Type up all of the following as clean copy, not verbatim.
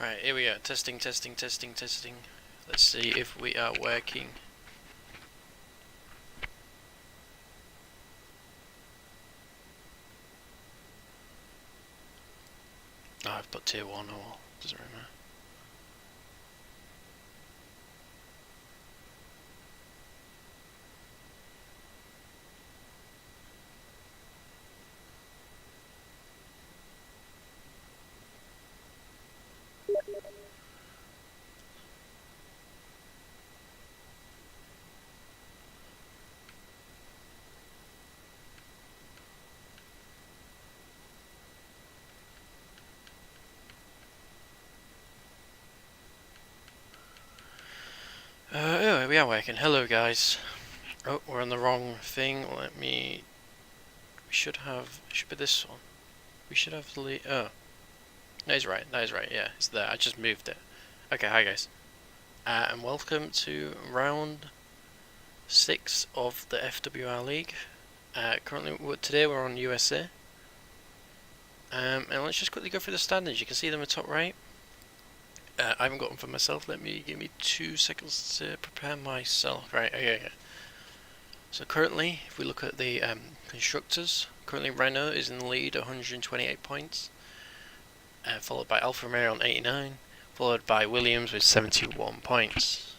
Right, here we go. Testing, testing, testing, testing. Let's see if we are working. Oh, I've put tier 1 or doesn't really matter. Anyway, we are working. Hello, guys. Oh, we're on the wrong thing. Let me. We should have. It should be this one. We should have the. Oh, that is right. That is right. Yeah, it's there. I just moved it. Okay, hi guys, and welcome to round 6 of the FWR League. Today we're on USA. And let's just quickly go through the standings. You can see them at the top right. I haven't got them for myself. Give me 2 seconds to prepare myself. Right, okay. So currently, if we look at the constructors, currently Renault is in the lead, 128 points, followed by Alfa Romeo on 89, followed by Williams with 71 points.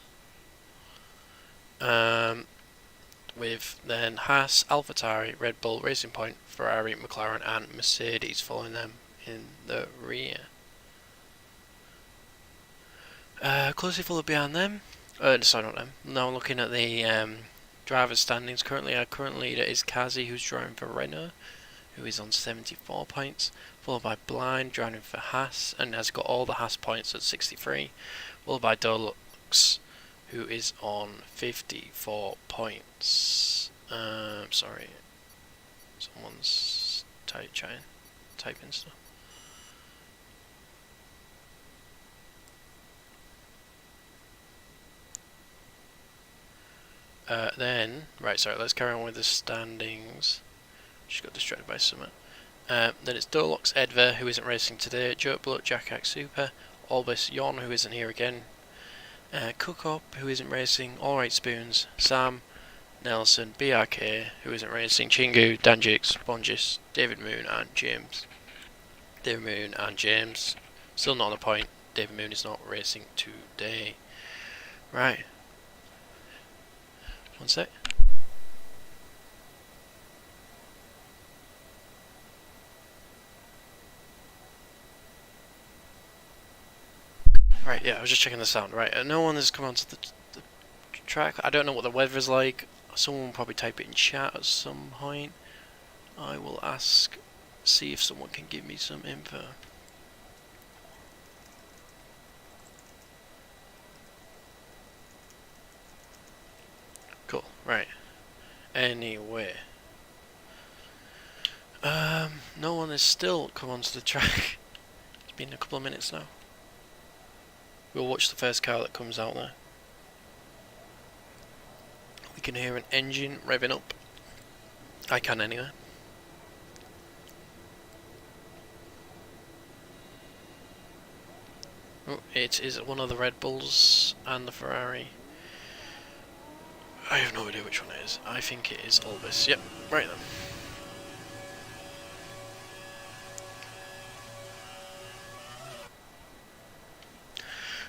With then Haas, AlphaTauri, Red Bull, Racing Point, Ferrari, McLaren, and Mercedes following them in the rear. Closely followed behind them. Sorry, not them. Now looking at the drivers' standings. Currently, our current leader is Kazi, who's driving for Renault, who is on 74 points. Followed by Blind, driving for Haas, and has got all the Haas points at 63. Followed by Dolux, who is on 54 points. Sorry, someone's typing stuff. Let's carry on with the standings. Just got distracted by something. Then it's Dolox Edver, who isn't racing today, Joe Blood, Jack Super, Albus Yon, who isn't here again, Cookop, who isn't racing, Alright Spoons, Sam, Nelson, BRK, who isn't racing, Chingu, Danjix, Bongis, David Moon, and James. David Moon and James, still not on a point. David Moon is not racing today. Right. One sec. Right, yeah, I was just checking the sound. Right, no one has come onto the track. I don't know what the weather is like. Someone will probably type it in chat at some point. I will ask, see if someone can give me some info. Cool, right. Anyway. No one has still come onto the track. It's been a couple of minutes now. We'll watch the first car that comes out there. We can hear an engine revving up. I can anyway. Oh, it is one of the Red Bulls and the Ferrari. I have no idea which one it is. I think it is Albus. Yep, right then.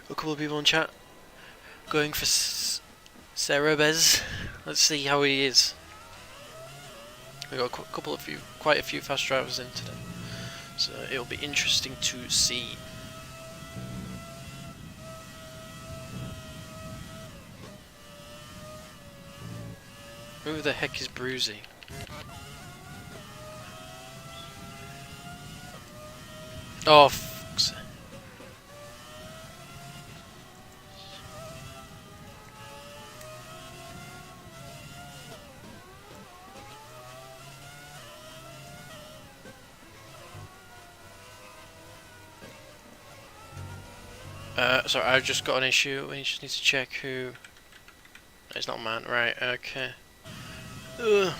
A couple of people in chat going for Cerebez. Let's see how he is. We got quite a few fast drivers in today, so it'll be interesting to see. Who the heck is Bruzy? Oh, fuck's sake. Sorry, I've just got an issue. We just need to check who. It's not man, right? Okay. Ugh.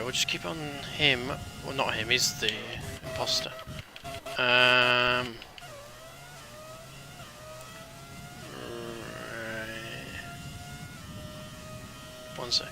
we'll just keep on him. Well, not him, he's the imposter. Right. One sec.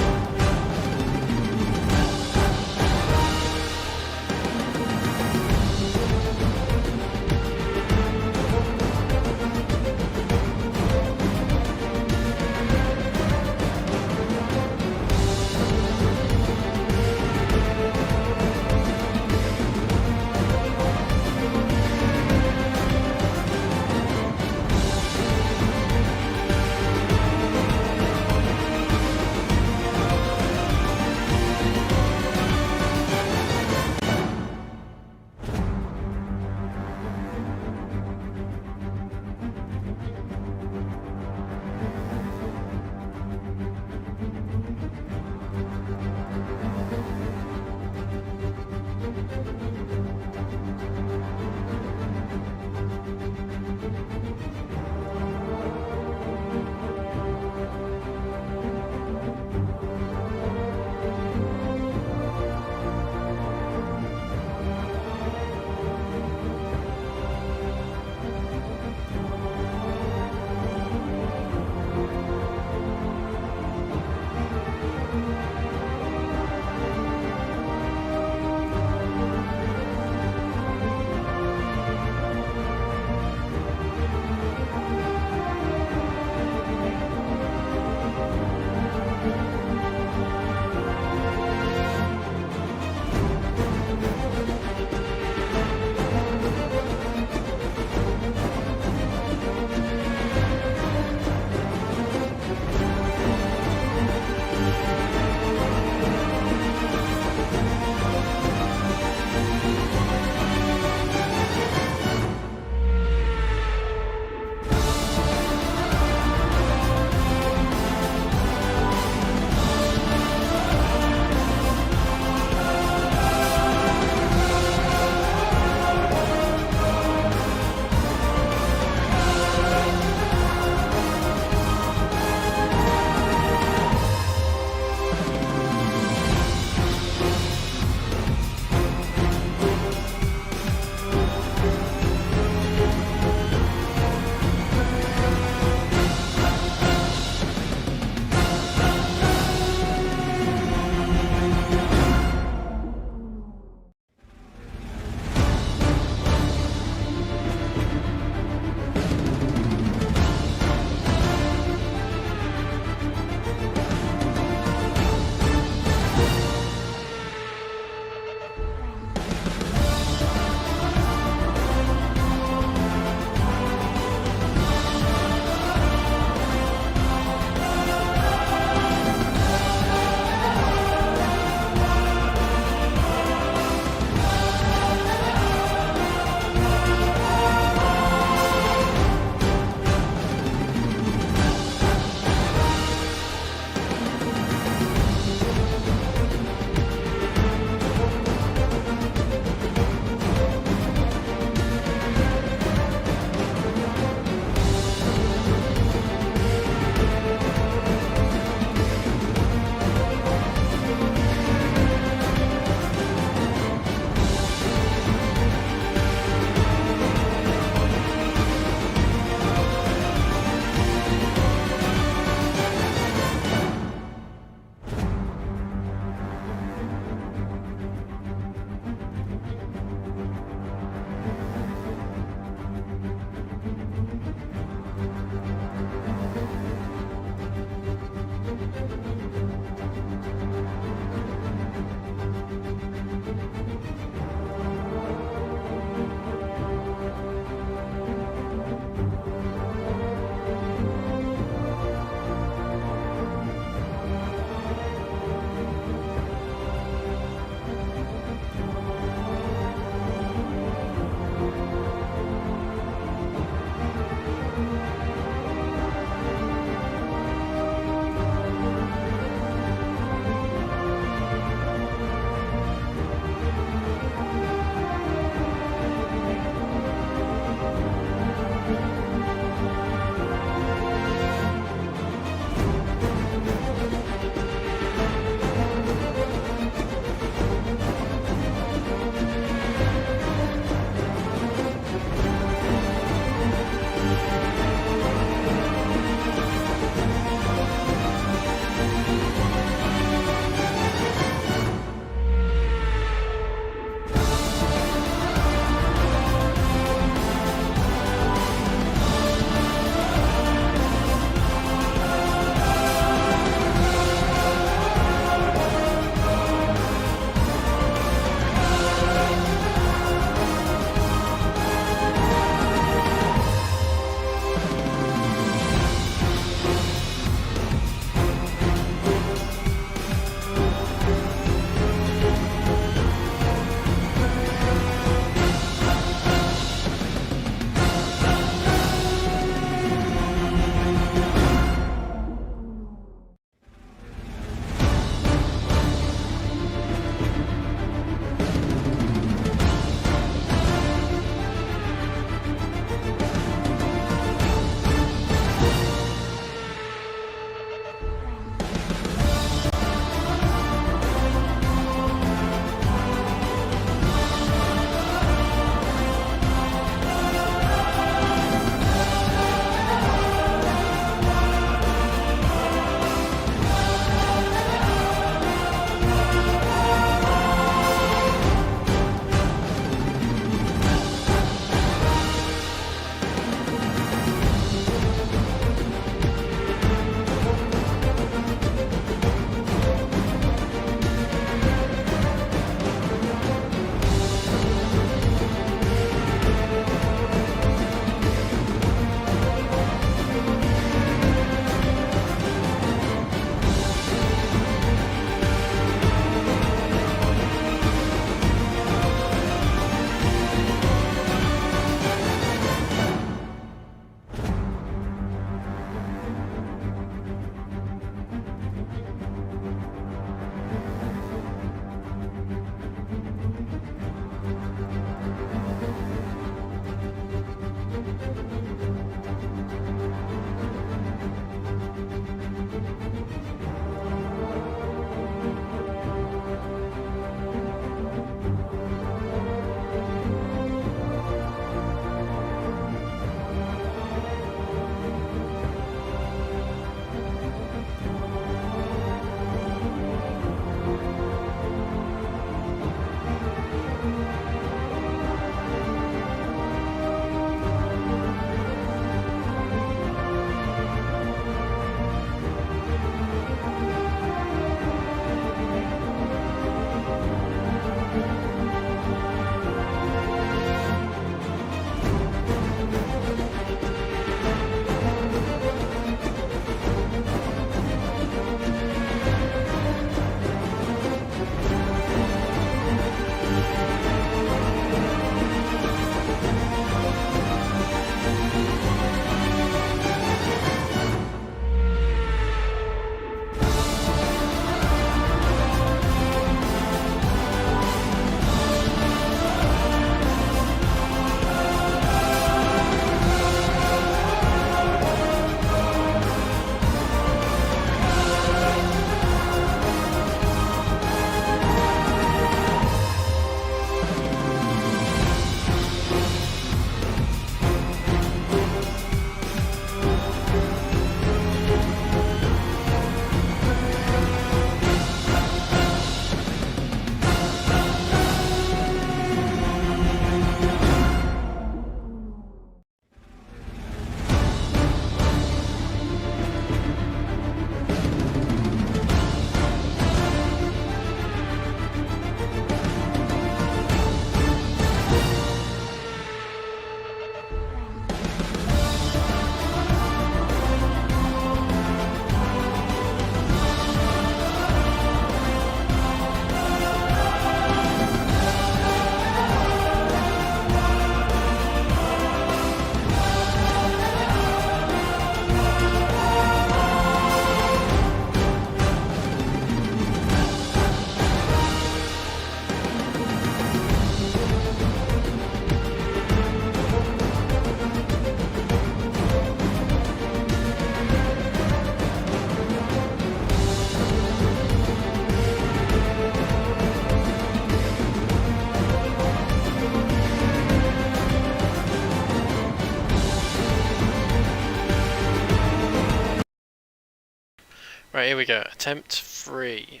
Right, here we go. Attempt 3.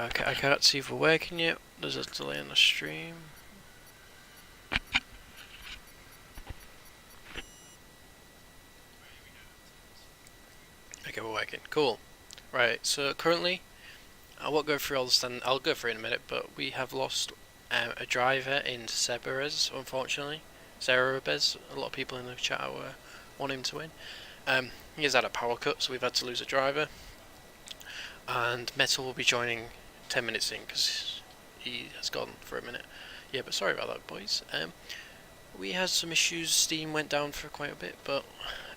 Okay, I can't see if we're working yet. There's a delay in the stream. Okay, we're working. Cool. Right, so currently, I won't go through all the stand. I'll go through it in a minute, but we have lost a driver in Cerberus, unfortunately. Cerberus, a lot of people in the chat want him to win. He has had a power cut, so we've had to lose a driver. And Metal will be joining 10 minutes in, because he has gone for a minute. Yeah, but sorry about that, boys. We had some issues. Steam went down for quite a bit, but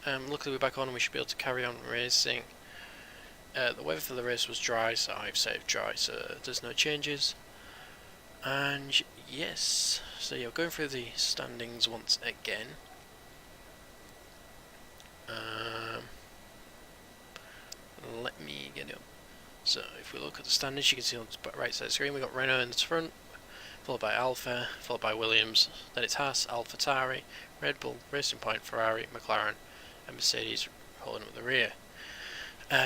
luckily we're back on and we should be able to carry on racing. The weather for the race was dry, so I've saved dry, so there's no changes. And yes, so yeah, going through the standings once again. Let me get it up. So if we look at the standings, you can see on the right side of the screen, we've got Renault in the front, followed by Alfa, followed by Williams, then it's Haas, AlphaTauri, Red Bull, Racing Point, Ferrari, McLaren, and Mercedes holding up the rear.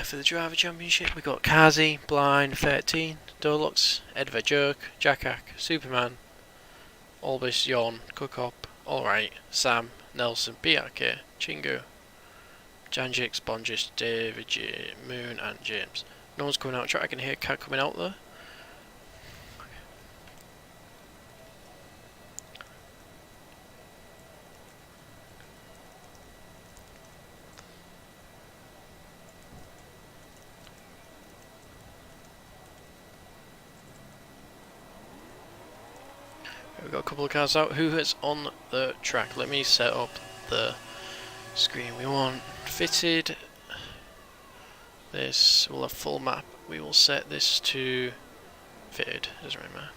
For the driver championship, we got Kazi, Blind, 13, Dolux, Edva Jerk, Jackak, Superman, Albus, Yon, Cookop, Alright, Sam, Nelson, BRK, Chingu, Janjix, Bonjis, David, J, Moon, and James. No one's coming out of track. I can hear Cat coming out there. We've got a couple of cars out. Who is on the track? Let me set up the screen. We want fitted. This will have full map. We will set this to fitted. Doesn't really matter.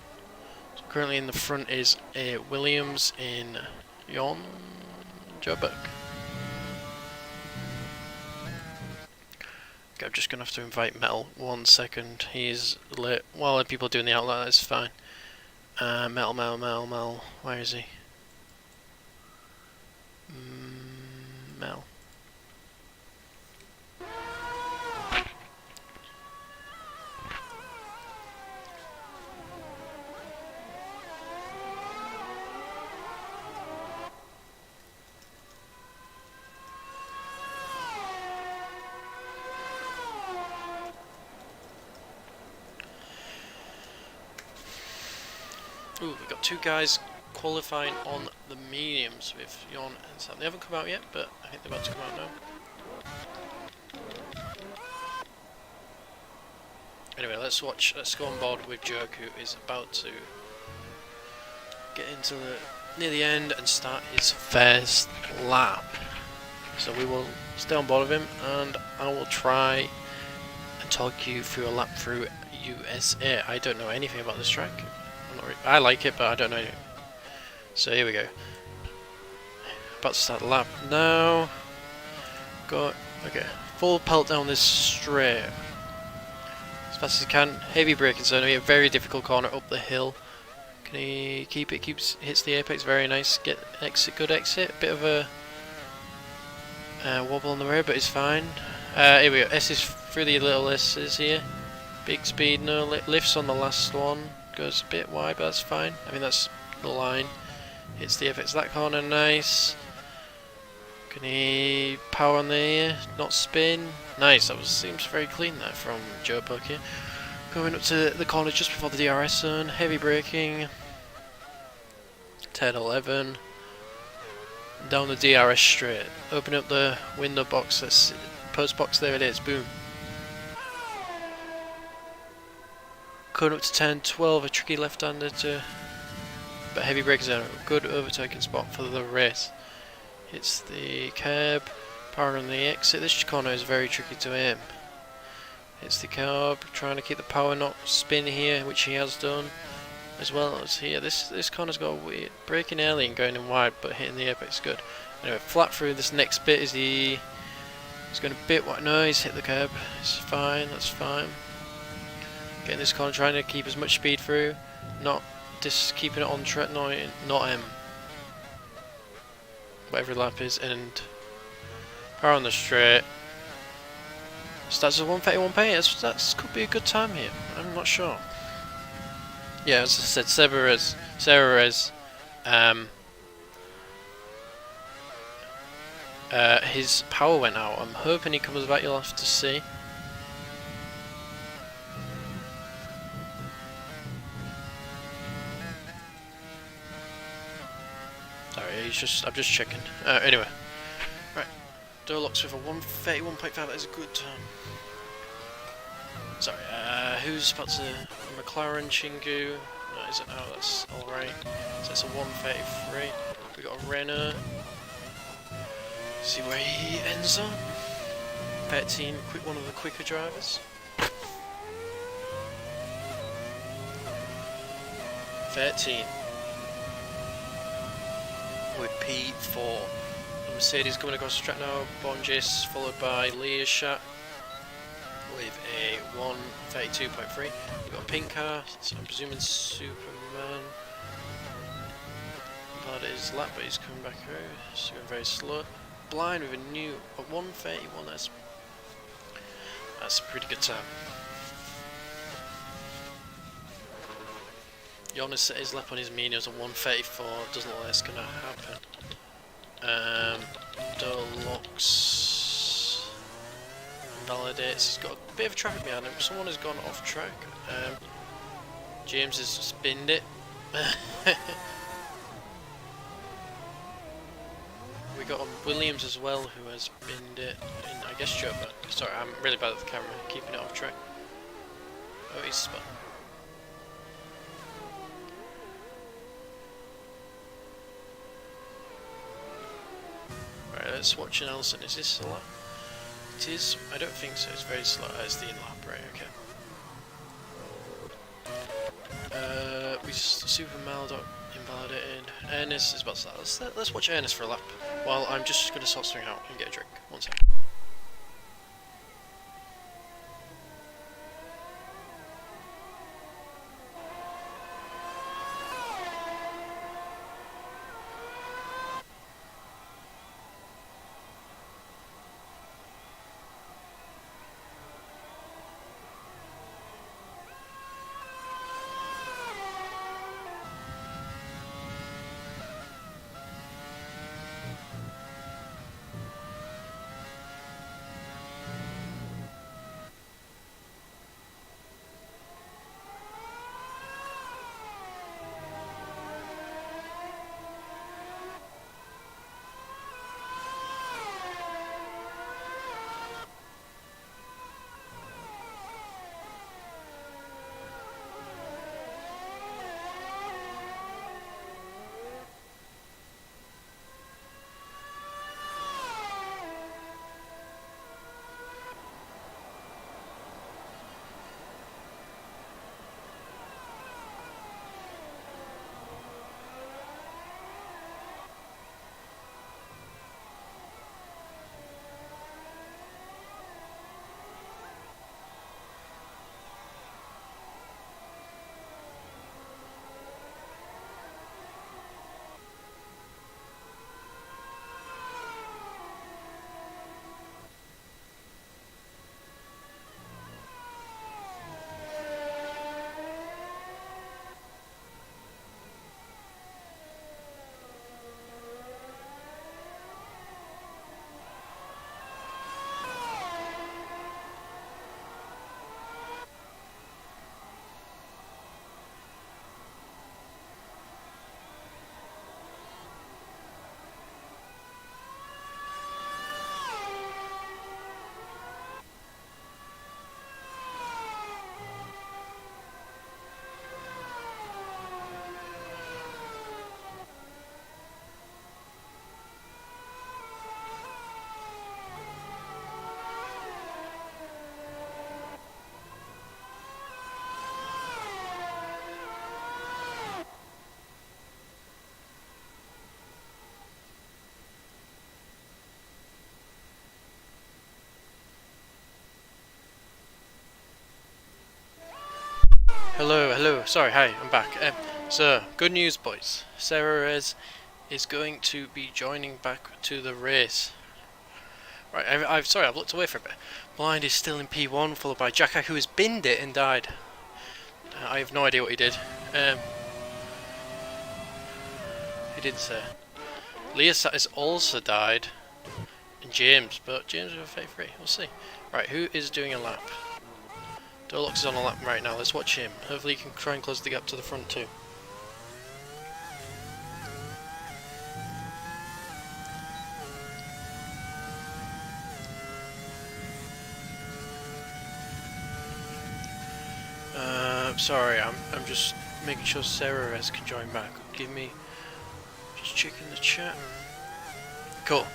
So currently in the front is a Williams in Yon Joburg. Okay, I'm just gonna have to invite Metal 1 second. He's lit. While people are doing the outlet, that's fine. Mel. Where is he? Mel. Ooh, we've got two guys qualifying on the mediums with Yon and Sam. They haven't come out yet, but I think they're about to come out now. Anyway, let's go on board with Jerk, who is about to get into near the end and start his first lap. So we will stay on board with him, and I will try and talk you through a lap through USA. I don't know anything about this track. I like it, but I don't know anything. So here we go. About to start the lap now. Go. Okay. Full pelt down this straight. As fast as you can. Heavy braking, so it'll be a very difficult corner up the hill. Can he keep it? Hits the apex. Very nice. Get exit. Good exit. Bit of a wobble on the rear, but it's fine. Here we go. S is through the little S's here. Big speed. No lifts on the last one. Goes a bit wide, but that's fine. I mean, that's the line. Hits the apex. That corner. Nice. Can he power on the ear? Not spin. Nice. That seems very clean there from Joe Buck here. Going up to the corner just before the DRS zone. Heavy braking. 10-11. Down the DRS straight. Open up the window box. That's post box. There it is. Boom. Going up to 10-12. A tricky left-hander but heavy braking zone. Good overtaking spot for the race. Hits the curb. Power on the exit. This corner is very tricky to aim. Hits the curb. Trying to keep the power, not spin here, which he has done. As well as here. This corner's got a weird braking early and going in wide, but hitting the apex good. Anyway, flat through this next bit is the He's going a bit wide. No, he's hit the curb. It's fine, that's fine. Getting this corner, trying to keep as much speed through. Not just keeping it on track, not him. But every lap is, and power on the straight. Starts at 131 pace. That could be a good time here. I'm not sure. Yeah, as I said, Serres, his power went out. I'm hoping he comes back. You'll have to see. Sorry, I'm just checking. Anyway, right. Door locks with a 131.5. That is a good time. Sorry. Who's about to McLaren Chingu? No, is it? Oh, that's all right. So it's a 133. We got a Renault. See where he ends up. 13, one of the quicker drivers. 13 with P4. Mercedes coming across the track now. Bonjis followed by Learshot with a 132.3. We've got a pink car, so I'm presuming Superman. That is lap, but he's coming back through. So going very slow. Blind with a new 131. That's a pretty good time. Jonas set his lap on his mediums on 134. Doesn't look like it's gonna happen. Door locks. Validates. He's got a bit of traffic behind him. Someone has gone off track. James has spinned it. We got Williams as well, who has binned it. I guess Joe, but sorry, I'm really bad at the camera, keeping it off track. Oh, he's spun. Right, let's watch Nelson. Is this a lap? It is. I don't think so. It's very slow. It's the in lap, right? Okay. We super mild invalidated. Ernest is about to start. Let's watch Ernest for a lap. While I'm just going to sort something out and get a drink. One second. hello. Sorry, hi, I'm back. So, good news, boys. Sarah is going to be joining back to the race. Right, sorry, I've looked away for a bit. Blind is still in P1, followed by Jacka, who has binned it and died. I have no idea what he did. He didn't say. Leosat has also died, and James, but James with a 33. We'll see. Right, who is doing a lap? Dolux is on a lap right now. Let's watch him. Hopefully, he can try and close the gap to the front too. Sorry, I'm just making sure Sarah can join back. Give me just checking the chat. Cool.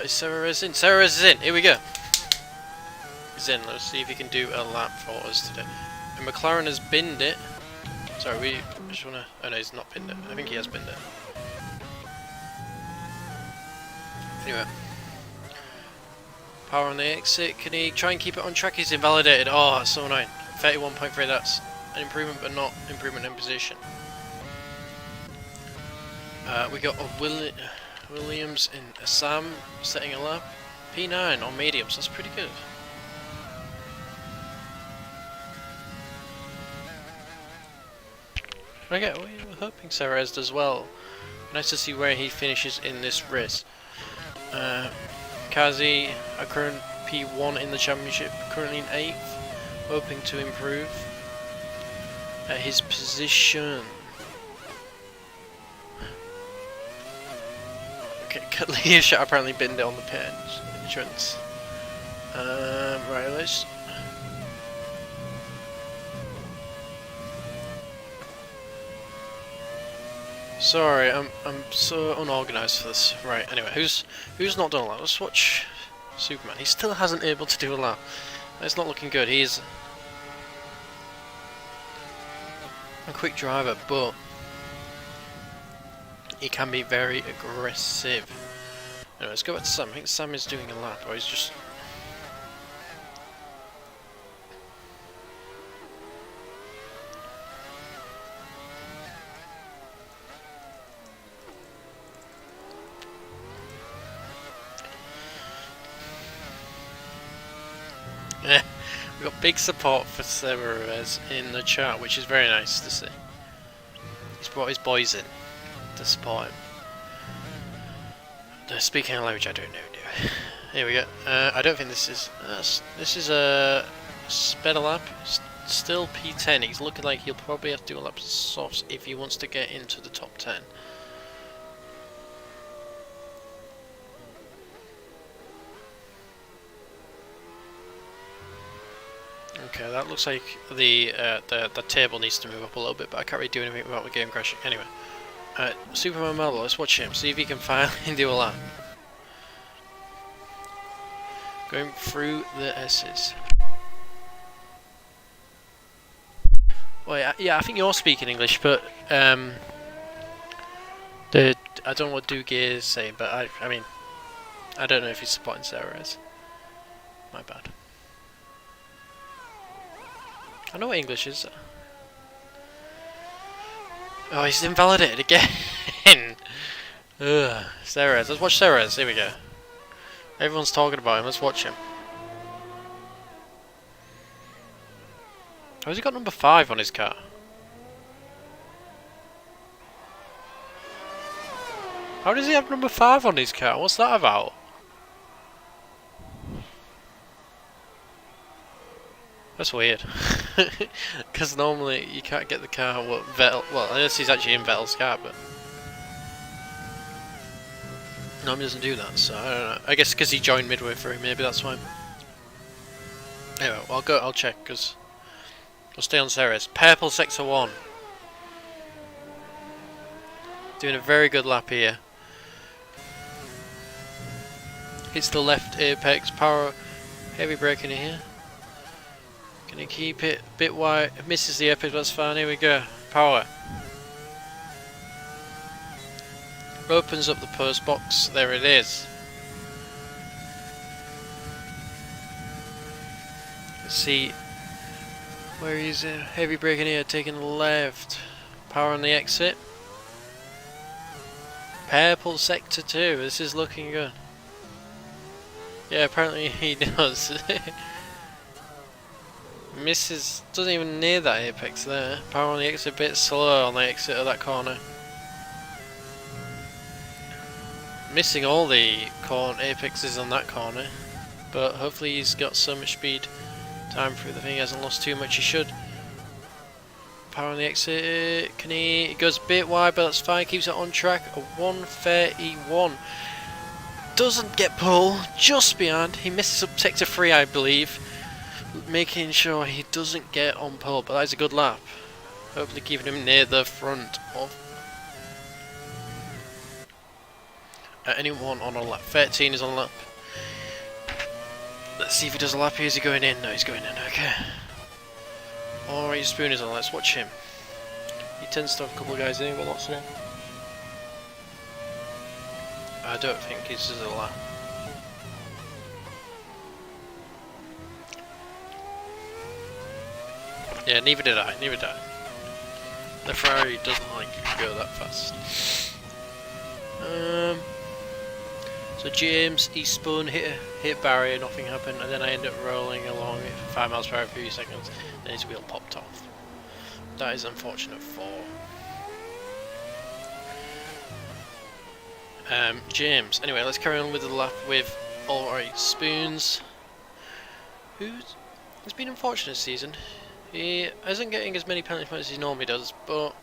Is Sarah in? Sarah is in. Here we go. He's in. Let's see if he can do a lap for us today. And McLaren has binned it. Sorry, we just wanna. Oh no, he's not binned it. I think he has binned it. Anyway. Power on the exit. Can he try and keep it on track? He's invalidated. Oh, that's so annoying. 31.3. That's an improvement, but not improvement in position. We got a Williams in Assam setting a lap. P9 on mediums. That's pretty good. Okay, we're hoping Sarez does well. Nice to see where he finishes in this race. Kazi, a current P1 in the championship, currently in 8th, hoping to improve his position. Okay, Leisha apparently binned it on the pit entrance. Right, let's. Sorry, I'm so unorganised for this. Right, anyway, who's not done a lap? Let's watch Superman. He still hasn't able to do a lap. It's not looking good. He's a quick driver, but he can be very aggressive. Anyway, let's go back to Sam. I think Sam is doing a lap, or he's just. We've got big support for Severez in the chat, which is very nice to see. He's brought his boys in to support him. Speaking of language, I don't know. Here we go. I don't think this is a better lap. Still P10. He's looking like he'll probably have to do a lap of softs if he wants to get into the top 10. Okay, that looks like the table needs to move up a little bit, but I can't really do anything about the game crashing. Anyway, Superman Model, let's watch him, see if he can finally do a lap. Going through the S's. Well, yeah, I think you're speaking English, but I don't know what Duke is saying, but I mean, I don't know if he's supporting Sarah is. My bad. I know what English is. Oh, he's invalidated again. Ugh, Sarez. Let's watch Sarez. Here we go. Everyone's talking about him. Let's watch him. Oh, has he got number 5 on his car? How does he have number 5 on his car? What's that about? That's weird. Because normally you can't get the car what Vettel. Well, unless he's actually in Vettel's car, but normally doesn't do that. So I don't know. I guess because he joined midway through, maybe that's why. Anyway, I'll check because we'll stay on Ceres. Purple sector 1, doing a very good lap here. Hits the left apex, power, heavy braking here. Can he keep it a bit wide? Misses the apex, that's fine. Here we go. Power. Opens up the post box. There it is. Let's see. Where is it? Heavy braking here, taking the left. Power on the exit. Purple sector 2. This is looking good. Yeah, apparently he does. Misses, doesn't even near that apex there. Power on the exit, a bit slow on the exit of that corner. Missing all the apexes on that corner, but hopefully he's got so much speed time through the thing, he hasn't lost too much, he should. Power on the exit, can he? It goes a bit wide, but that's fine, keeps it on track. A 131. Doesn't get pulled, just behind. He misses up sector 3, I believe, making sure he doesn't get on pole, but that is a good lap. Hopefully keeping him near the front of anyone on a lap. 13 is on a lap. Let's see if he does a lap here. Is he going in? No, he's going in. Okay. Alright, Spoon is on. Let's watch him. He tends to have a couple of guys in, but lots of them. I don't think this is a lap. Yeah, neither did I. Neither did I. The Ferrari doesn't like to go that fast. So James, he spun, hit barrier, nothing happened, and then I ended up rolling along it for 5 miles per hour for a few seconds, then his wheel popped off. That is unfortunate for James. Anyway, let's carry on with the lap with Alright Spoons. He's been unfortunate this season. He isn't getting as many penalty points as he normally does, but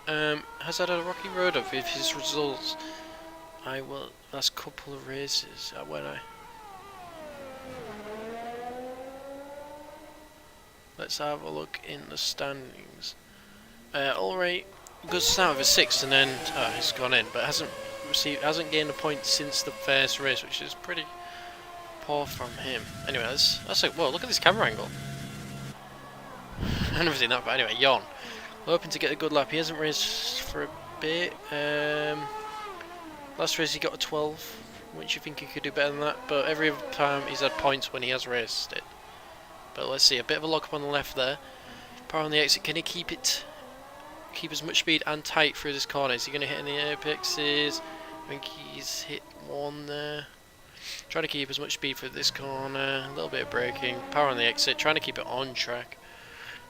has had a rocky road of with his results. Last couple of races, let's have a look in the standings. Alright, good start with a 6th, and then he's gone in, but hasn't gained a point since the first race, which is pretty poor from him. Anyway, that's like, whoa, look at this camera angle. I've never seen that, but anyway, Jon. Hoping to get a good lap. He hasn't raced for a bit. Last race he got a 12, which you think he could do better than that, but every time he's had points when he has raced it. But let's see, a bit of a lock up on the left there. Power on the exit, can he keep as much speed and tight through this corner? Is he going to hit any apexes? I think he's hit one there. Trying to keep as much speed through this corner, a little bit of braking. Power on the exit, trying to keep it on track.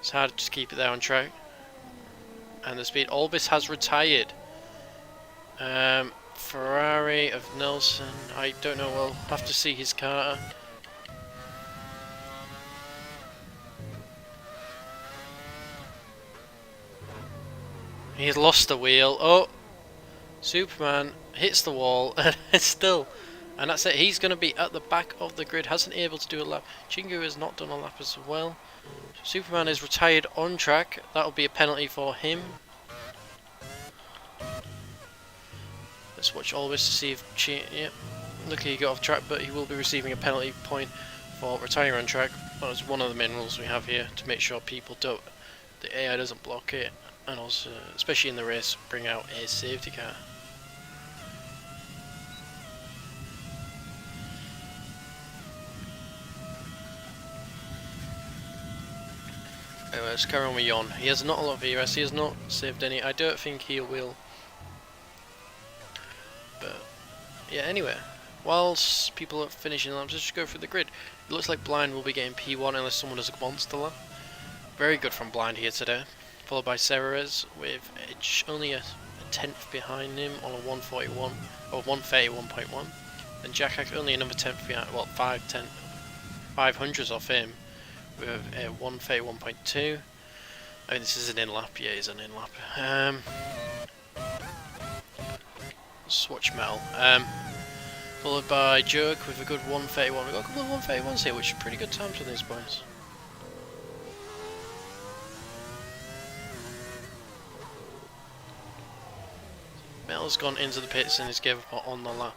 It's hard to just keep it there on track. And the speed, Albis has retired. Ferrari of Nelson, I don't know, we'll have to see his car. He's lost the wheel. Oh, Superman hits the wall and that's it. He's going to be at the back of the grid, hasn't been able to do a lap. Chingu has not done a lap as well. Superman is retired on track, that'll be a penalty for him. Let's watch Always to see if yep, luckily he got off track, but he will be receiving a penalty point for retiring on track. That was one of the main rules we have here, to make sure the AI doesn't block it, and also, especially in the race, bring out a safety car. Anyway, let's carry on with Jon. He has not a lot of ERS, he has not saved any. I don't think he will. But yeah, anyway, whilst people are finishing laps, let's just go through the grid. It looks like Blind will be getting P1 unless someone does a monster lap. Very good from Blind here today. Followed by Serres with Edge only a 10th behind him on a 141 or 131.1. And Jack only another 10th behind, well, 500s off him with a 131.2. I mean, this is an in lap, yeah, it's an in lap. Swatch Metal. Followed by Joke with a good 131. We've got a couple of 131s here, which are pretty good times for these boys. Metal's gone into the pits and is gave up on the lap.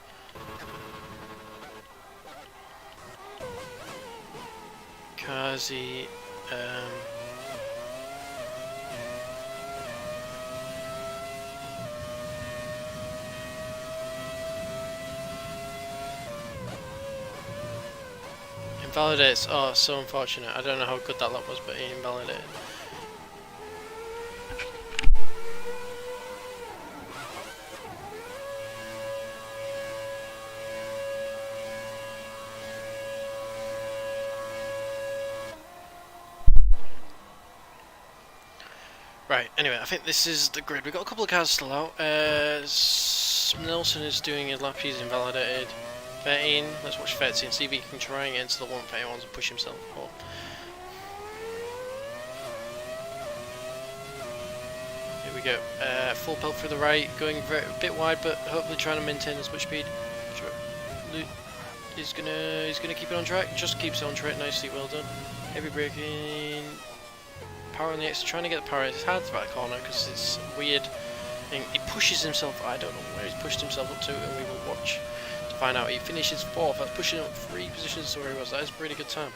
Kazi, Invalidates. Oh, so unfortunate. I don't know how good that lap was, but he invalidated. Right, anyway, I think this is the grid. We've got a couple of cars still out. Nelson is doing a lap, he's invalidated. 13, let's watch 13, see if he can try and get into the 131s and push himself up. Here we go. Full pelt through the right, going a bit wide, but hopefully trying to maintain as much speed. He's gonna keep it on track. Just keeps it on track nicely. Well done. Heavy braking. Power on the exit, trying to get the power. It's hard to back corner because it's weird. He pushes himself. I don't know where he's pushed himself up to, and we will watch to find out. He finishes 4th. That's pushing up 3 positions to where he was. That is a pretty good time.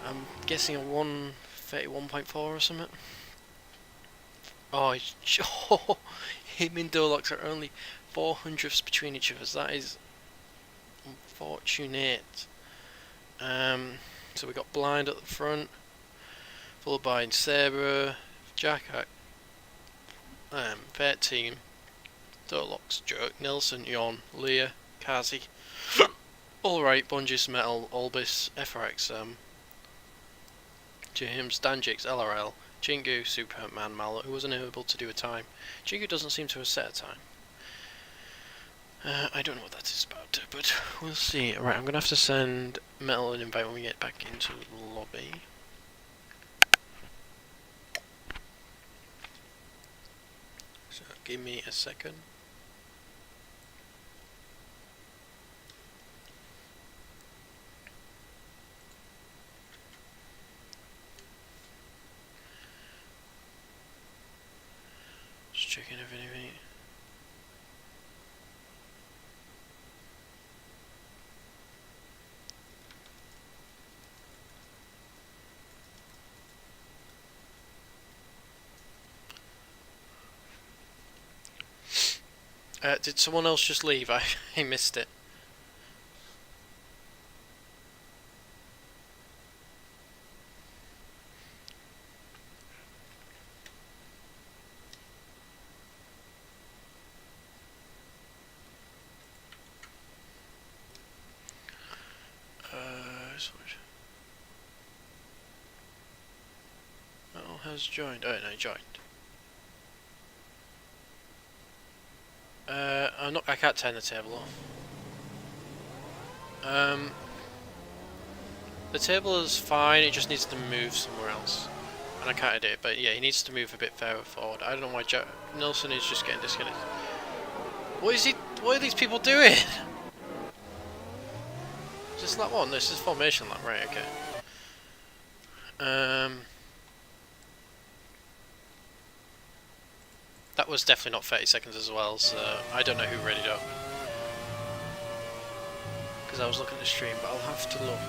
I'm guessing a 1:31.4 or something. Oh, him and Dolox are only 400ths between each of us. That is unfortunate. So we got Blind at the front, followed by Sarah, Jack, 13, Dolox, Jerk, Nelson, Yon, Leah, Kazi, Allright, Bungis, Metal, Albis, FRX, James, Danjix, LRL, Jingu, Superman, Mallow, who wasn't able to do a time. Jingu doesn't seem to have set a time. I don't know what that is about, but we'll see. Right, I'm going to have to send Metal an invite when we get back into the lobby. So, give me a second. Just checking everything. Did someone else just leave? I missed it. Metal has joined. Oh no, he joined. I can't turn the table off. The table is fine, it just needs to move somewhere else. And I can't edit it, but yeah, he needs to move a bit further forward. I don't know why Nelson is just getting disconnected. What are these people doing? Is this lap 1? This is formation lap, right, okay. That was definitely not 30 seconds as well, so I don't know who readied up. Because I was looking at the stream, but I'll have to look.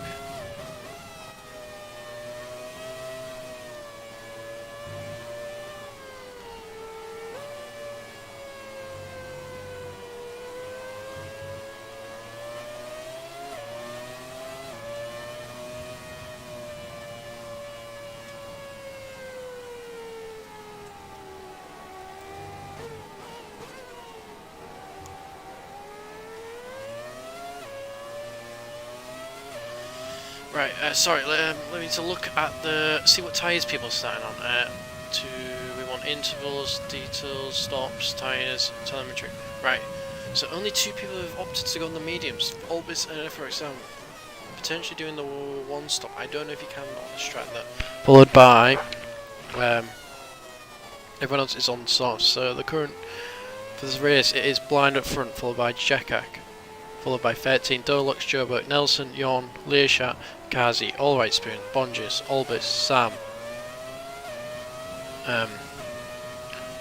Right, sorry, let me to look at see what tyres people are starting on. We want intervals, details, stops, tyres, telemetry. Right, so only 2 people have opted to go on the mediums. Albis and FRX potentially doing the 1 stop. I don't know if you can extract that. Followed by, everyone else is on softs. So the current, for this race, it is Blind up front, followed by Jakak. Followed by 13, Dolux, Joburg, Nelson, Yon, Learshat, Kazi, Allright Spoon, Bongis, Albus, Sam,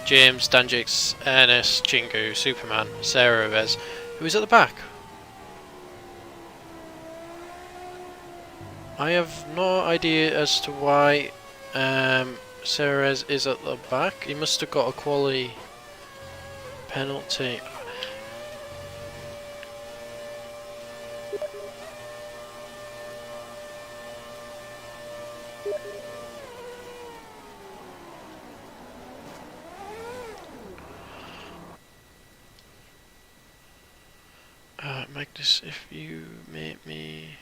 James, Danjix, Ernest, Chingu, Superman, Sarah Revez, who is at the back. I have no idea as to why Sarah Revez is at the back. He must have got a quality penalty. like this if you make me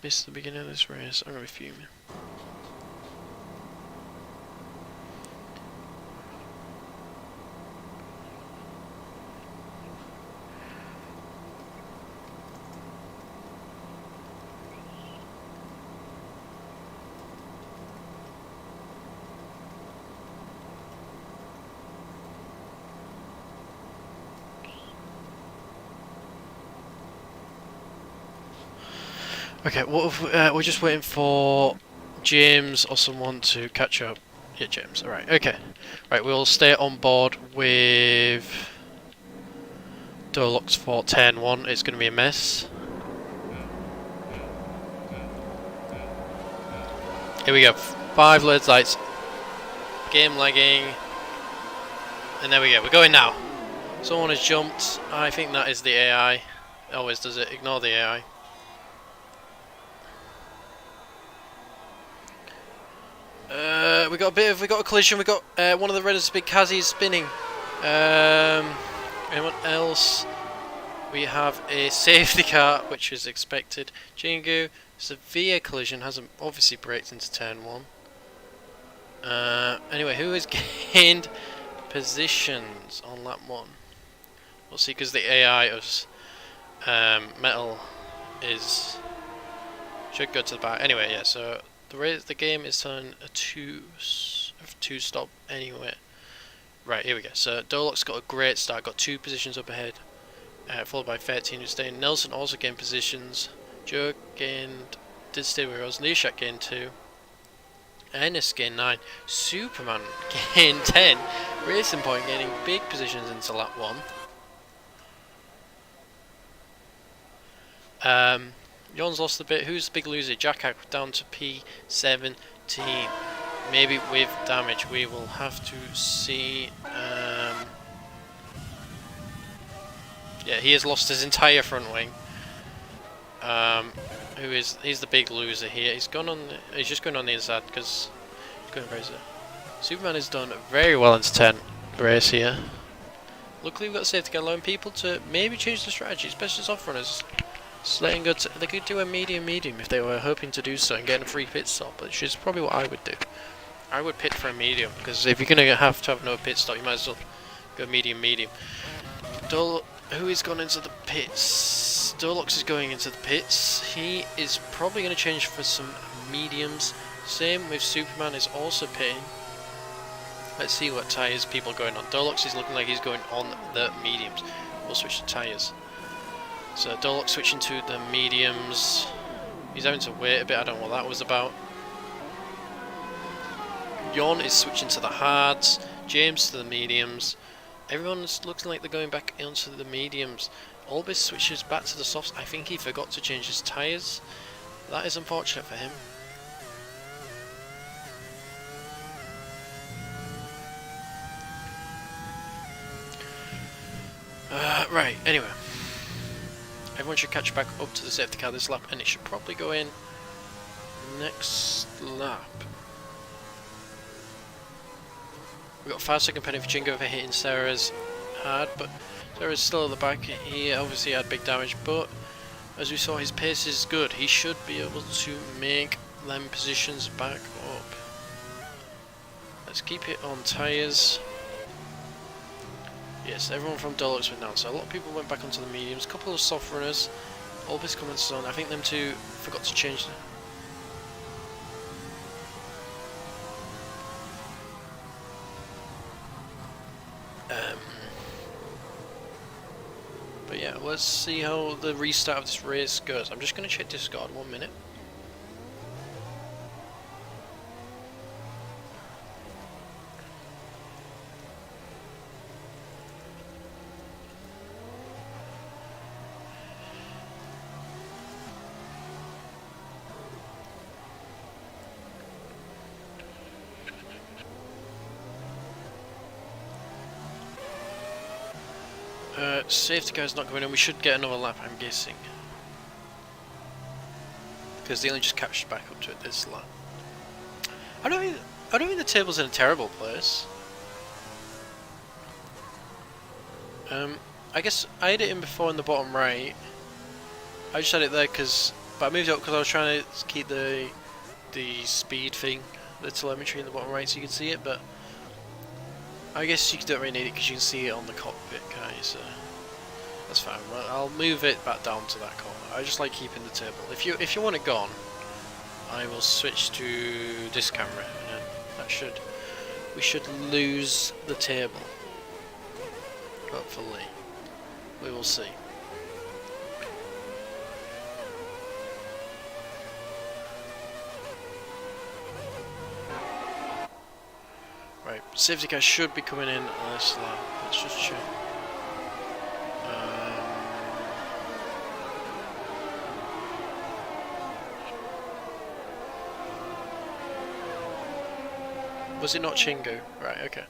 miss the beginning of this race. I'm gonna be fuming. Okay, what if, we're just waiting for James or someone to catch up. Yeah, James. Alright, okay. Right, we'll stay on board with Dolux for turn 1. It's going to be a mess. Here we go. 5 lead lights. Game lagging. And there we go. We're going now. Someone has jumped. I think that is the AI. It always does it. Ignore the AI. We got a collision. We got one of the Redders, big Kazi, spinning. Anyone else? We have a safety car, which is expected. Jingu, severe collision, hasn't obviously braked into turn 1. Anyway, who has gained positions on lap 1? We'll see, because the AI of Metal should go to the back. Anyway, yeah. So the game is on a two stop anyway. Right, here we go. So Dolux got a great start, got 2 positions up ahead, followed by 13 who's staying. Nelson also gained positions. Joe did stay where he was. Nishat gained 2. Ennis gained 9. Superman gained 10. Racing Point gaining big positions into lap 1. Jon's lost a bit. Who's the big loser? Jack down to P17. Maybe with damage. We will have to see. Yeah, he has lost his entire front wing. He's the big loser here. He's just going on the inside because he's going crazy. Superman has done very well into 10 race here. Luckily we've got safety car, allowing people to maybe change the strategy, especially as off runners. Letting go they could do a medium if they were hoping to do so and get a free pit stop, which is probably what I would do. I would pit for a medium, because if you're going to have no pit stop, you might as well go medium. Who is gone into the pits? Dolux is going into the pits. He is probably going to change for some mediums. Same with Superman is also pitting. Let's see what tyres people are going on. Dolux is looking like he's going on the mediums. We'll switch to tyres. So Dolux switching to the mediums. He's having to wait a bit, I don't know what that was about. Jon is switching to the hards. James to the mediums. Everyone's looking like they're going back onto the mediums. Albus switches back to the softs. I think he forgot to change his tyres. That is unfortunate for him. Right, anyway. Everyone should catch back up to the safety car this lap, and it should probably go in next lap. We've got a 5-second penalty for Jingo for hitting Sarah's hard, but Sarah's still at the back. He obviously had big damage, but as we saw, his pace is good. He should be able to make them positions back up. Let's keep it on tyres. Yes, everyone from Dolux went down, so a lot of people went back onto the mediums. A couple of soft runners. Albus comments on. I think them two forgot to change them. But yeah, let's see how the restart of this race goes. I'm just going to check Discord 1 minute. Safety car's not coming in. We should get another lap, I'm guessing, because they only just catched back up to it this lap. I don't think the table's in a terrible place. I guess I had it in before in the bottom right. I just had it there but I moved it up because I was trying to keep the speed thing, the telemetry in the bottom right so you can see it, but I guess you don't really need it because you can see it on the cockpit, can't you? So that's fine. Well, I'll move it back down to that corner. I just like keeping the table. If you want it gone, I will switch to this camera, and then we should lose the table. Hopefully, we will see. Right, safety car should be coming in on this lap. Let's just check. Was it not Chingu? Right, okay.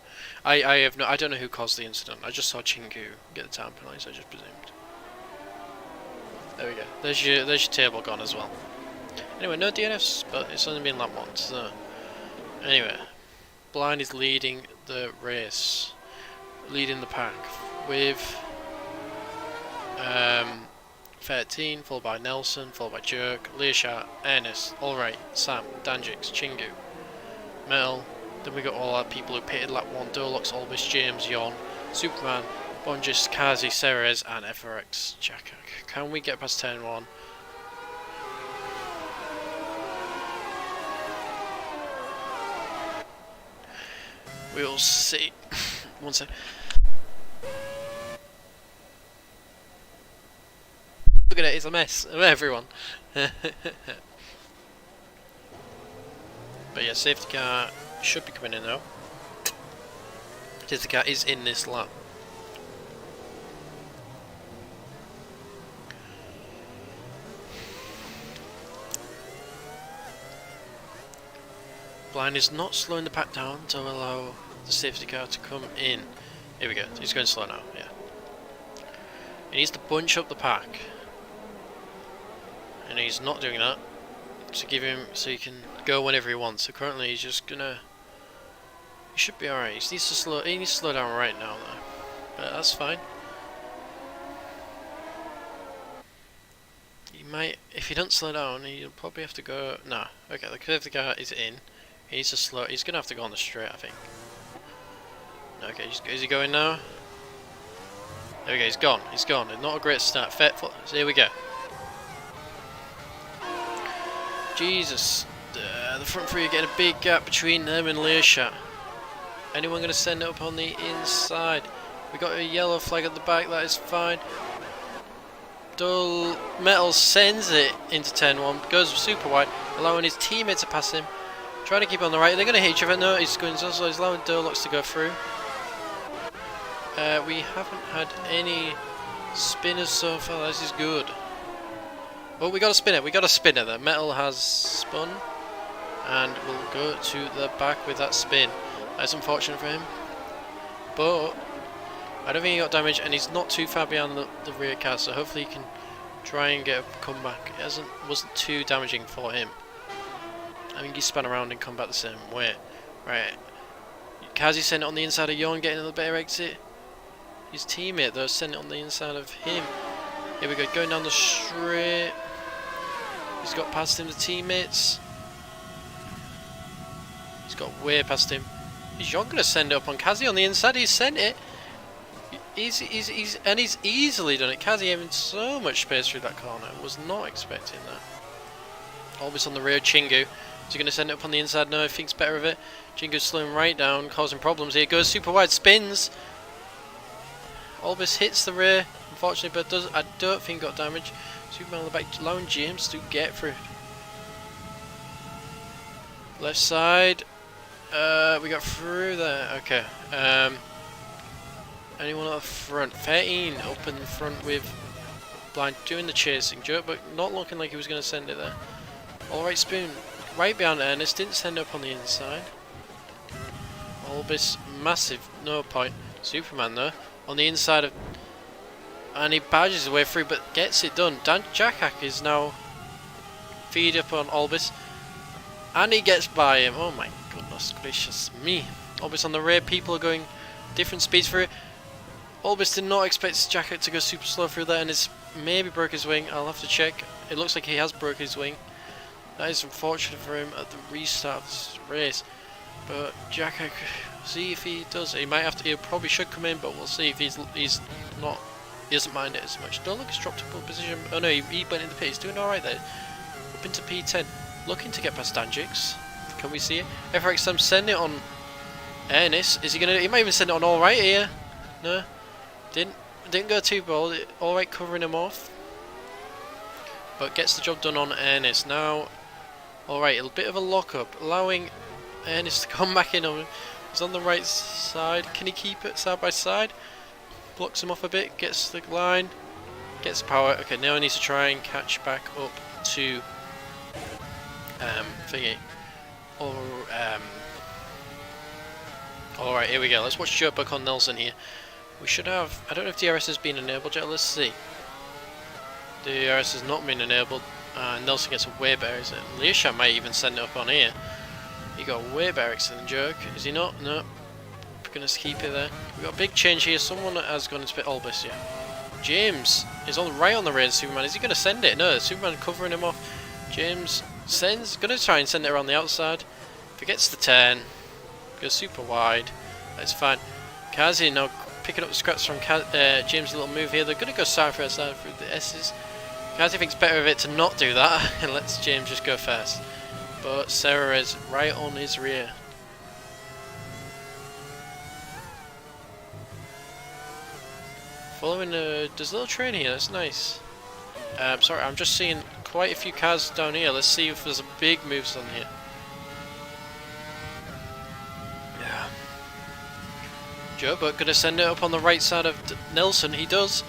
I don't know who caused the incident. I just saw Chingu get the time penalty, so I just presumed. There we go. There's your table gone as well. Anyway, no DNFs, but it's only been lap 1, so anyway. Blind is leading the race, leading the pack with 13, followed by Nelson, followed by Jerk, Learshot, Ernest, Allright, Sam, Danjix, Chingu, Metal. Then we got all our people who pitted lap 1, Dolox, Albus, James, Yon, Superman, Bonjis, Kazi, Ceres, and FRX Chakak. Can we get past turn 1? We'll see. One sec. Look at it, it's a mess of everyone. But yeah, safety car should be coming in now. Safety car is in this lap. Blind is not slowing the pack down to allow the safety car to come in. Here we go. He's going slow now. Yeah. He needs to bunch up the pack, and he's not doing that. To give him so he can go whenever he wants. So currently he's just gonna. He should be alright. He needs to slow. He needs to slow down right now though. But that's fine. He might. If he doesn't slow down, he'll probably have to go. Nah. Okay. The safety car is in. He needs to slow. He's gonna have to go on the straight, I think. Okay, is he going now? There we go. He's gone. He's gone. Not a great start. So here we go. Jesus, the front three are getting a big gap between them and Learshot. Anyone gonna send it up on the inside? We got a yellow flag at the back. That is fine. Dull Metal sends it into turn 1. Goes super wide, allowing his teammate to pass him. Trying to keep on the right. They're going to hit each other. No, he's going so he's allowing Durlox to go through. We haven't had any spinners so far. This is good. Oh, we got a spinner. We got a spinner there. Metal has spun. And we'll go to the back with that spin. That's unfortunate for him. But I don't think he got damage. And he's not too far behind the rear car. So hopefully he can try and get a comeback. It wasn't too damaging for him. I think he spun around and come back the same way. Right. Kazi sent it on the inside of Yon, getting the better exit. His teammate though sent it on the inside of him. Here we go, going down the straight. He's got past him, the teammates. He's got way past him. Is Yon gonna send it up on Kazi on the inside? He's sent it. He's easily done it. Kazi having so much space through that corner. Was not expecting that. Always on the rear, Chingu. Is he going to send it up on the inside? No, he thinks better of it. Chingu's slowing right down, causing problems here. Goes super wide, spins. Albus hits the rear, unfortunately, but I don't think got damage. Superman on the back, allowing James to get through. Left side. We got through there. Okay. Anyone at the front? 13 up in the front with Blind doing the chasing joke, but not looking like he was going to send it there. Alright, Spoon. Right behind Ernest, didn't send it up on the inside. Albus, massive, no point. Superman though, on the inside of, and he badges his way through, but gets it done. Jackhack is now feed up on Albus, and he gets by him. Oh my goodness gracious me! Albus on the rear, people are going different speeds through it. Albus did not expect Jackhack to go super slow through there, and his maybe broke his wing. I'll have to check. It looks like he has broke his wing. That is unfortunate for him at the restart of this race. But Jack, see if he does. He might have to. He probably should come in, but we'll see if he's not. He doesn't mind it as much. Don't look, he's dropped to pole position. Oh no, he went in the pit. He's doing all right there. Up into P10, looking to get past Danjix. Can we see it? FRXM send it on Ernest. Is he gonna? He might even send it on All Right here. No, didn't go too bold. All Right covering him off, but gets the job done on Ernest. Now, All Right, a bit of a lock-up, allowing Ernest to come back in on him. He's on the right side. Can he keep it side by side? Blocks him off a bit. Gets the line. Gets power. Okay, now he needs to try and catch back up to thingy. Or Alright, here we go. Let's watch Joe Buck on Nelson here. We should have... I don't know if DRS has been enabled yet. Let's see. DRS has not been enabled. Nelson gets a way better exit. Leisha might even send it up on here. He got a way better exit than Jerk. Is he not? No. We're going to keep it there. We've got a big change here. Someone has gone into pit Albus here. James is right on the rear of Superman. Is he going to send it? No, Superman covering him off. James sends... Going to try and send it around the outside. If he gets the turn... Goes super wide. That's fine. Kazi now picking up the scraps from James' little move here. They're going to go side for side through the S's. Kazi thinks better of it to not do that and lets James just go first. But Sarah is right on his rear. Following there's a little train here. That's nice. Sorry, I'm just seeing quite a few cars down here. Let's see if there's a big moves on here. Joe, but gonna send it up on the right side of Nelson. He does,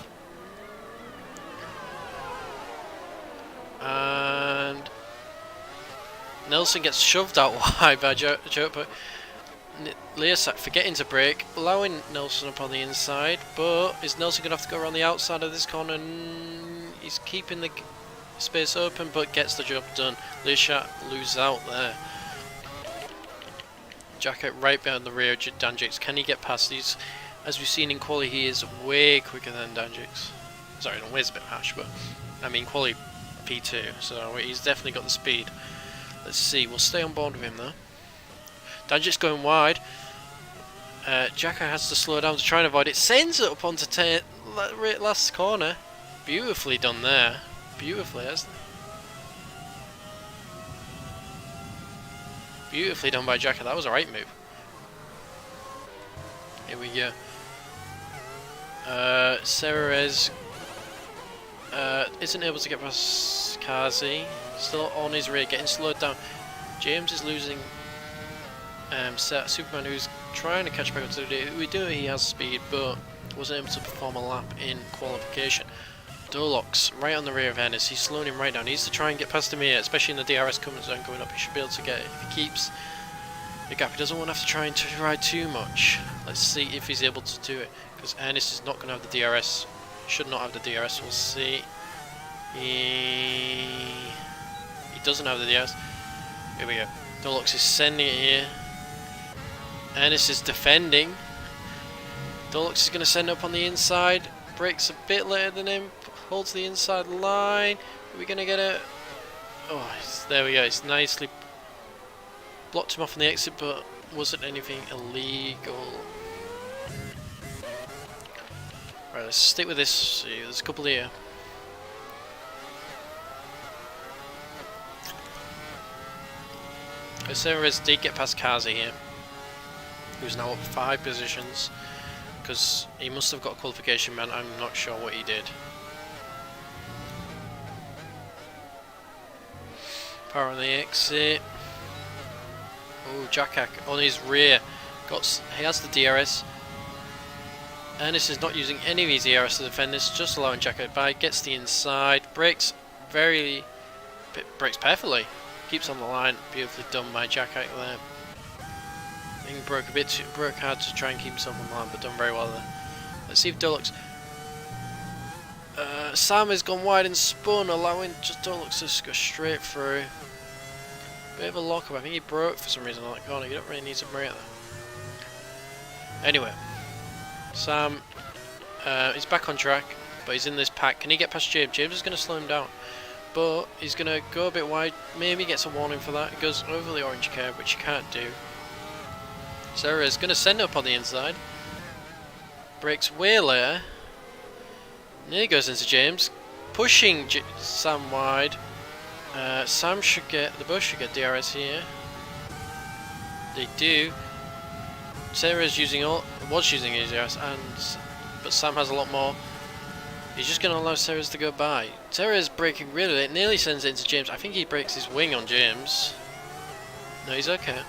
and Nelson gets shoved out wide by Joe. But Leosak forgetting to brake, allowing Nelson up on the inside. But is Nelson gonna have to go around the outside of this corner? And he's keeping the space open, but gets the job done. Leosak loses out there. Jacket right behind the rear of Danjix. Can he get past these? As we've seen in quali, he is way quicker than Danjix. Sorry, no, way's a bit harsh, but I mean quali P2, so he's definitely got the speed. Let's see, we'll stay on board with him though. Danjix going wide. Jacka has to slow down to try and avoid it. Sends it up onto last corner. Beautifully done there. Beautifully, hasn't it? Beautifully done by Jacka. That was a right move. Here we go. Ceres isn't able to get past Kazi. Still on his rear, getting slowed down. James is losing Superman, who's trying to catch back up to the day. We do know he has speed, but wasn't able to perform a lap in qualification. Dolox right on the rear of Ennis. He's slowing him right down. He needs to try and get past him here, especially in the DRS coming zone going up. He should be able to get it if he keeps the gap. He doesn't want to have to try and ride too much. Let's see if he's able to do it, because Ennis is not going to have the DRS. Should not have the DRS. We'll see. He doesn't have the DRS. Here we go. Dolox is sending it here. Ennis is defending. Dolox is going to send it up on the inside. Brakes a bit later than him. Holds the inside line. Are we going to get it? Oh, there we go. It's nicely blocked him off on the exit, but wasn't anything illegal. Right, let's stick with this. See, there's a couple here. Ceres did get past Kazi here, who's now up 5 positions, because he must have got a qualification man. I'm not sure what he did. Power on the exit. Oh, Jackak on his rear. He has the DRS. Ernest is not using any of his DRS to defend this, just allowing Jackak by. Gets the inside. Brakes perfectly. Keeps on the line. Beautifully done by Jackak there. I think he broke hard to try and keep himself on the line, but done very well there. Let's see if Dulux. Sam has gone wide and spun, allowing just Dulux to go straight through. Bit of a lock-up. I think he broke for some reason on that corner. You don't really need to brake there. Anyway, Sam is back on track. but he's in this pack. Can he get past James? James is going to slow him down, but he's going to go a bit wide. Maybe gets a warning for that. It goes over the orange curve, which you can't do. Sarah is going to send it up on the inside. Breaks way later. Nearly goes into James, pushing Sam wide. Sam should get, the both should get DRS here. They do. Sarah's using was using his DRS, but Sam has a lot more. He's just going to allow Sarah's to go by. Sarah's braking really late, nearly sends it into James. I think he breaks his wing on James. No, he's okay.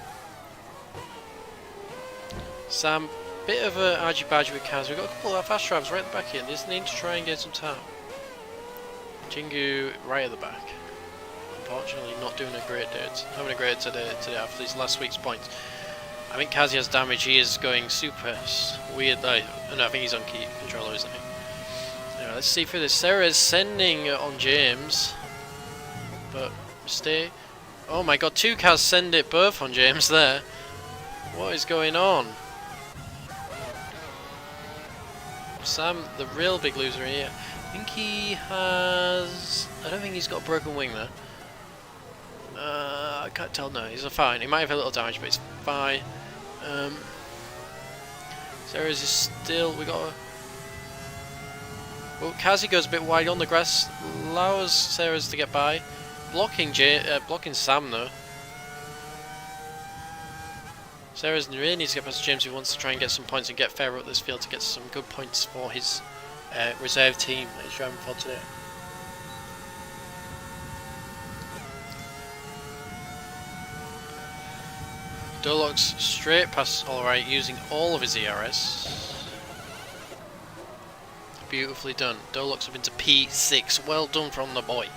Sam, bit of a argy-bargy with Kaz. We've got a couple of fast drivers right at the back here. They just need to try and get some time. Jingu right at the back. Unfortunately, not doing a great day. Having a great day today after these last week's points. I think Kazi has damage. He is going super weird. No, I think he's on key controller, isn't he? Anyway, let's see through this. Sarah is sending on James, but mistake. Oh my God! Two cars send it both on James there. What is going on? Sam, the real big loser here. I think he has. I don't think he's got a broken wing there. I can't tell. No, he's fine. He might have a little damage, but it's fine. Sarah's is still. We got. Well, Kazi goes a bit wide on the grass, allows Sarah's to get by, blocking Sam though. Sarah's really needs to get past James, who wants to try and get some points and get fairer up this field to get some good points for his reserve team that he's driving for today. Dolok's straight past Alright, using all of his ERS. Beautifully done. Dolok's up into P6. Well done from the boy,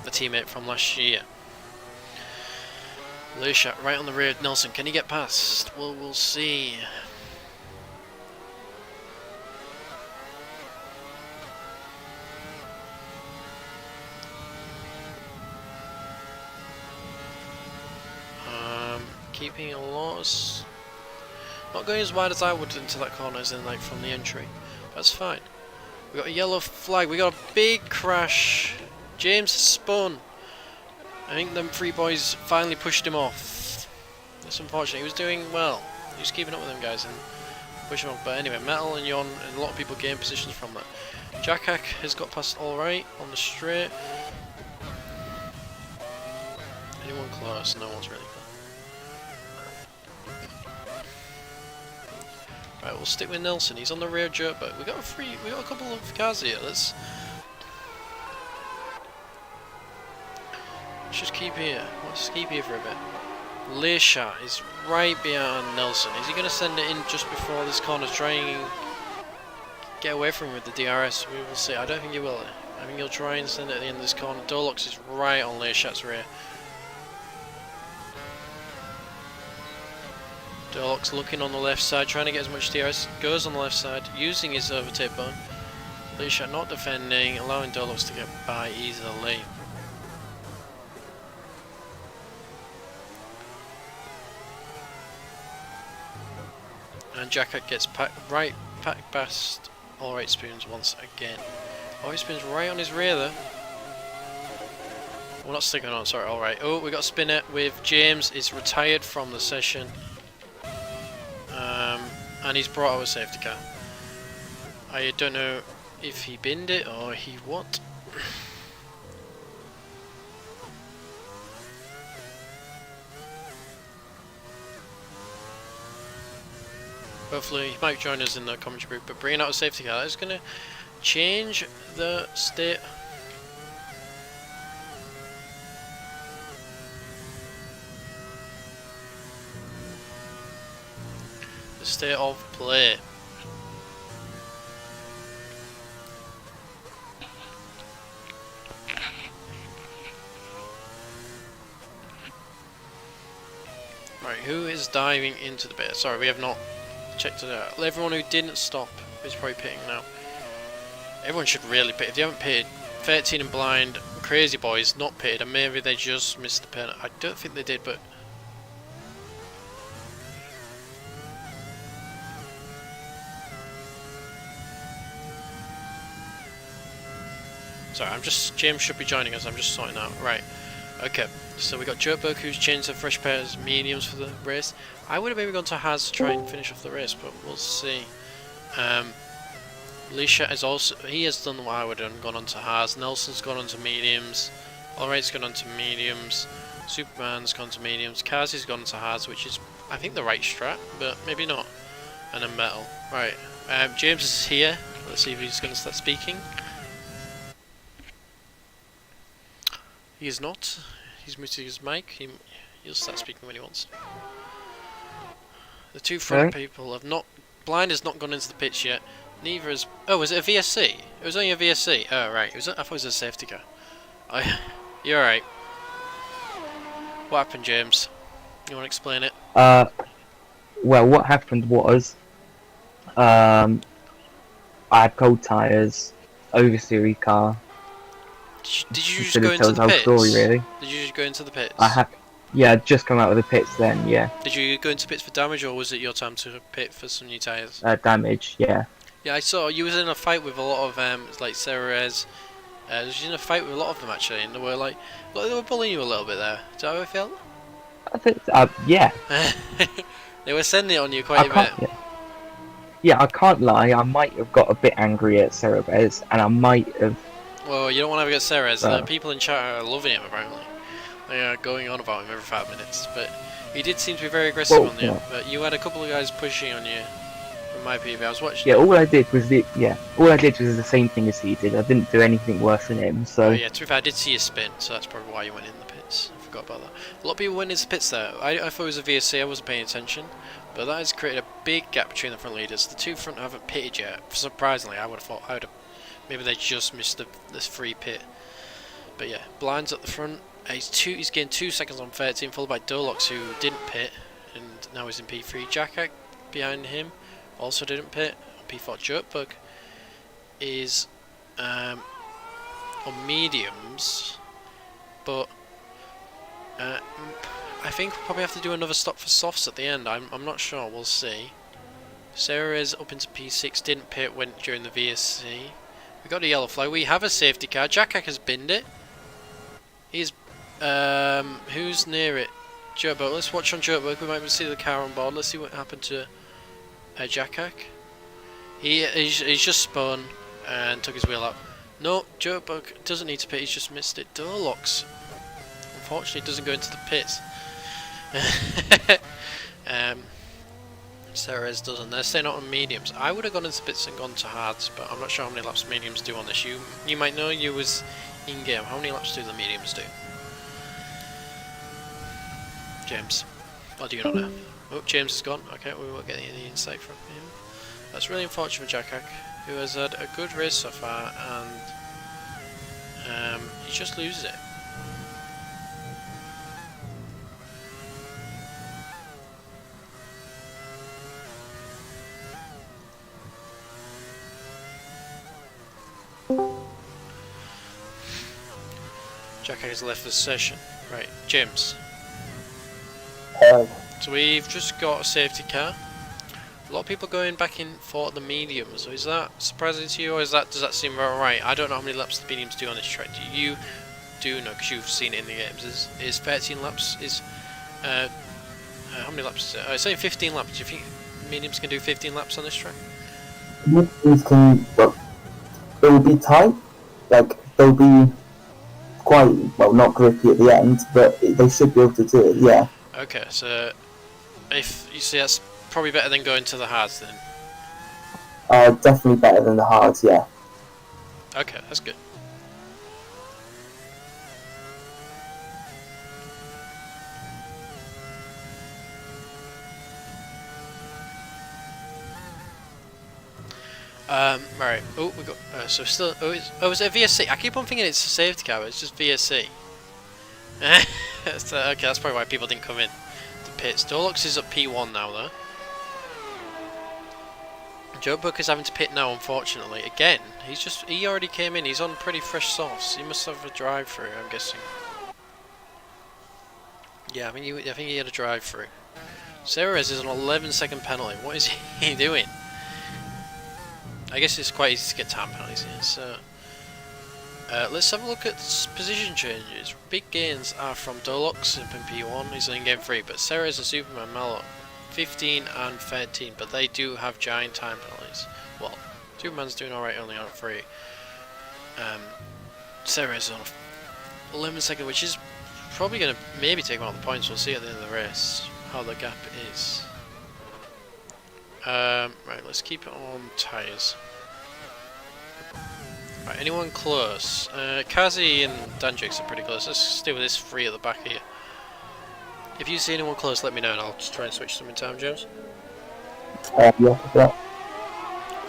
the teammate from last year. Lusha right on the rear of Nelson. Can he get past? Well, we'll see. Keeping a loss. Not going as wide as I would into that corner as in like from the entry. That's fine. We got a yellow flag. We got a big crash. James spun. I think them three boys finally pushed him off. That's unfortunate. He was doing well. He was keeping up with them guys and pushing him off. But anyway, Metal and Yon and a lot of people gain positions from that. Jackhack has got past Alright on the straight. Anyone close? No one's really close. Right, we'll stick with Nelson. He's on the rear jerk, but we got a couple of cars here. Let's just keep here. Let's keep here for a bit. Leisha is right behind Nelson. Is he going to send it in just before this corner, trying and get away from him with the DRS? We will see. I don't think he will. I think he'll try and send it at the end of this corner. Dolox is right on Leisha's rear. Dolox looking on the left side, trying to get as much DRS. Goes on the left side, using his overtake button. Leisha not defending, allowing Dolox to get by easily. And Jacket gets packed past Alright Spoons once again. Alright Spoons right on his rear there. We're not sticking on, sorry, Alright. Oh, we got a spinner with James, is retired from the session. And he's brought out a safety car. I don't know if he binned it or he what. Hopefully he might join us in the commentary group, but bringing out a safety car is going to change the state. The state of play. Right, who is diving into the bit? Sorry, we have not checked it out. Everyone who didn't stop is probably pitting now. Everyone should really pit. If they haven't pitted, 13 and blind, crazy boys not pitted, and maybe they just missed the pin. I don't think they did, but Sorry, James should be joining us. I'm just sorting out. Right. Okay. So we got Jerkberg, who's changed the fresh pairs mediums for the race. I would have maybe gone to Haz to try and finish off the race, but we'll see. Lisha has done what I would have done, gone on to Haz. Nelson's gone on to mediums. Allright's gone on to mediums. Superman's gone to mediums. Kazi's gone to Haz, which is, I think, the right strat, but maybe not. And then metal. Right. James is here. Let's see if he's going to start speaking. He is not. He's muted his mic. He'll start speaking when he wants. The two front people have not... Blind has not gone into the pitch yet. Neither is... Oh, was it a VSC? It was only a VSC. Oh, right. I thought it was a safety car. Oh, you're right. What happened, James? You want to explain it? Well, what happened was... I had cold tyres, oversteery car. Did you just go into the pits? Story, really. Did you just go into the pits? Yeah, I'd just come out of the pits then, yeah. Did you go into pits for damage, or was it your time to pit for some new tyres? Damage, yeah. Yeah, I saw you was in a fight with a lot of like Ceres. You was in a fight with a lot of them actually, and they were bullying you a little bit there. Is that how I felt? I think, yeah. They were sending it on you quite a bit. Yeah, I can't lie, I might have got a bit angry at Cerebez, and I might have... Well, you don't want to get Ceres. The people in chat are loving him, apparently. They are going on about him every 5 minutes, but he did seem to be very aggressive on you. Yeah. But you had a couple of guys pushing on you from my PV. I was watching. Yeah, all I did was the same thing as he did. I didn't do anything worse than him. So. Oh, yeah, to be fair, I did see you spin, so that's probably why you went in the pits. I forgot about that. A lot of people went into the pits there. I thought it was a VSC. I wasn't paying attention, but that has created a big gap between the front leaders. The two front haven't pitted yet. Surprisingly, I would have thought maybe they just missed this free pit. But yeah, Blind's at the front. He's gained 2 seconds on 13, followed by Dolox, who didn't pit, and now he's in P3. Jackak behind him also didn't pit. On P4, Jerkbug is on mediums, but I think we'll probably have to do another stop for softs at the end. I'm not sure. We'll see. Sarah is up into P6, didn't pit, went during the VSC. We got a yellow flag. We have a safety car. Jackak has binned it. He's who's near it? Jerkbug. Let's watch on Jerkbug. We might be able to see the car on board. Let's see what happened to Jackak. He's just spun and took his wheel out. No, Jerkbug doesn't need to pit. He's just missed it. Dolox, unfortunately, doesn't go into the pits. Ceres doesn't. They're staying out on mediums. I would have gone into pits and gone to hards, but I'm not sure how many laps mediums do on this. You might know. You was in game. How many laps do the mediums do? James, or do you not know? Oh, James is gone. Okay, we won't get any insight from him. That's really unfortunate for Jackak, who has had a good race so far, and he just loses it. Jackak has left the session. Right, James. So we've just got a safety car. A lot of people going back in for the mediums. So is that surprising to you, or does that seem right? I don't know how many laps the mediums do on this track. Do you know, because you've seen it in the games? Is 13 laps? How many laps is it? It's only 15 laps. Do you think mediums can do 15 laps on this track? Mediums can. Well, it will be tight. Like they'll be quite not grippy at the end, but they should be able to do it. Yeah. Okay, so if you see, that's probably better than going to the hards then. Definitely better than the hards, yeah. Okay, that's good. Right. Oh, we got. So still. Oh, is it a VSC? I keep on thinking it's a safety car, but it's just VSC. So, okay, that's probably why people didn't come in the pits. Dolox is at P1 now, though. Jerkbug is having to pit now, unfortunately. Again, he already came in. He's on pretty fresh softs. He must have a drive-through, I'm guessing. Yeah, I think he had a drive-through. Ceres is an 11-second penalty. What is he doing? I guess it's quite easy to get time penalties here. So, Let's have a look at position changes. Big gains are from Dolox in P1, he's in game 3, but Ceres and Superman Mallow 15 and 13, but they do have giant time penalties. Well, Superman's doing alright only on 3. Ceres on 11 second, which is probably going to maybe take him out of the points. We'll see at the end of the race how the gap is. Right, let's keep it on tyres. Right, anyone close? Kazi and Danjix are pretty close. Let's stay with this 3 at the back here. If you see anyone close, let me know and I'll just try and switch them in time, James. Yeah.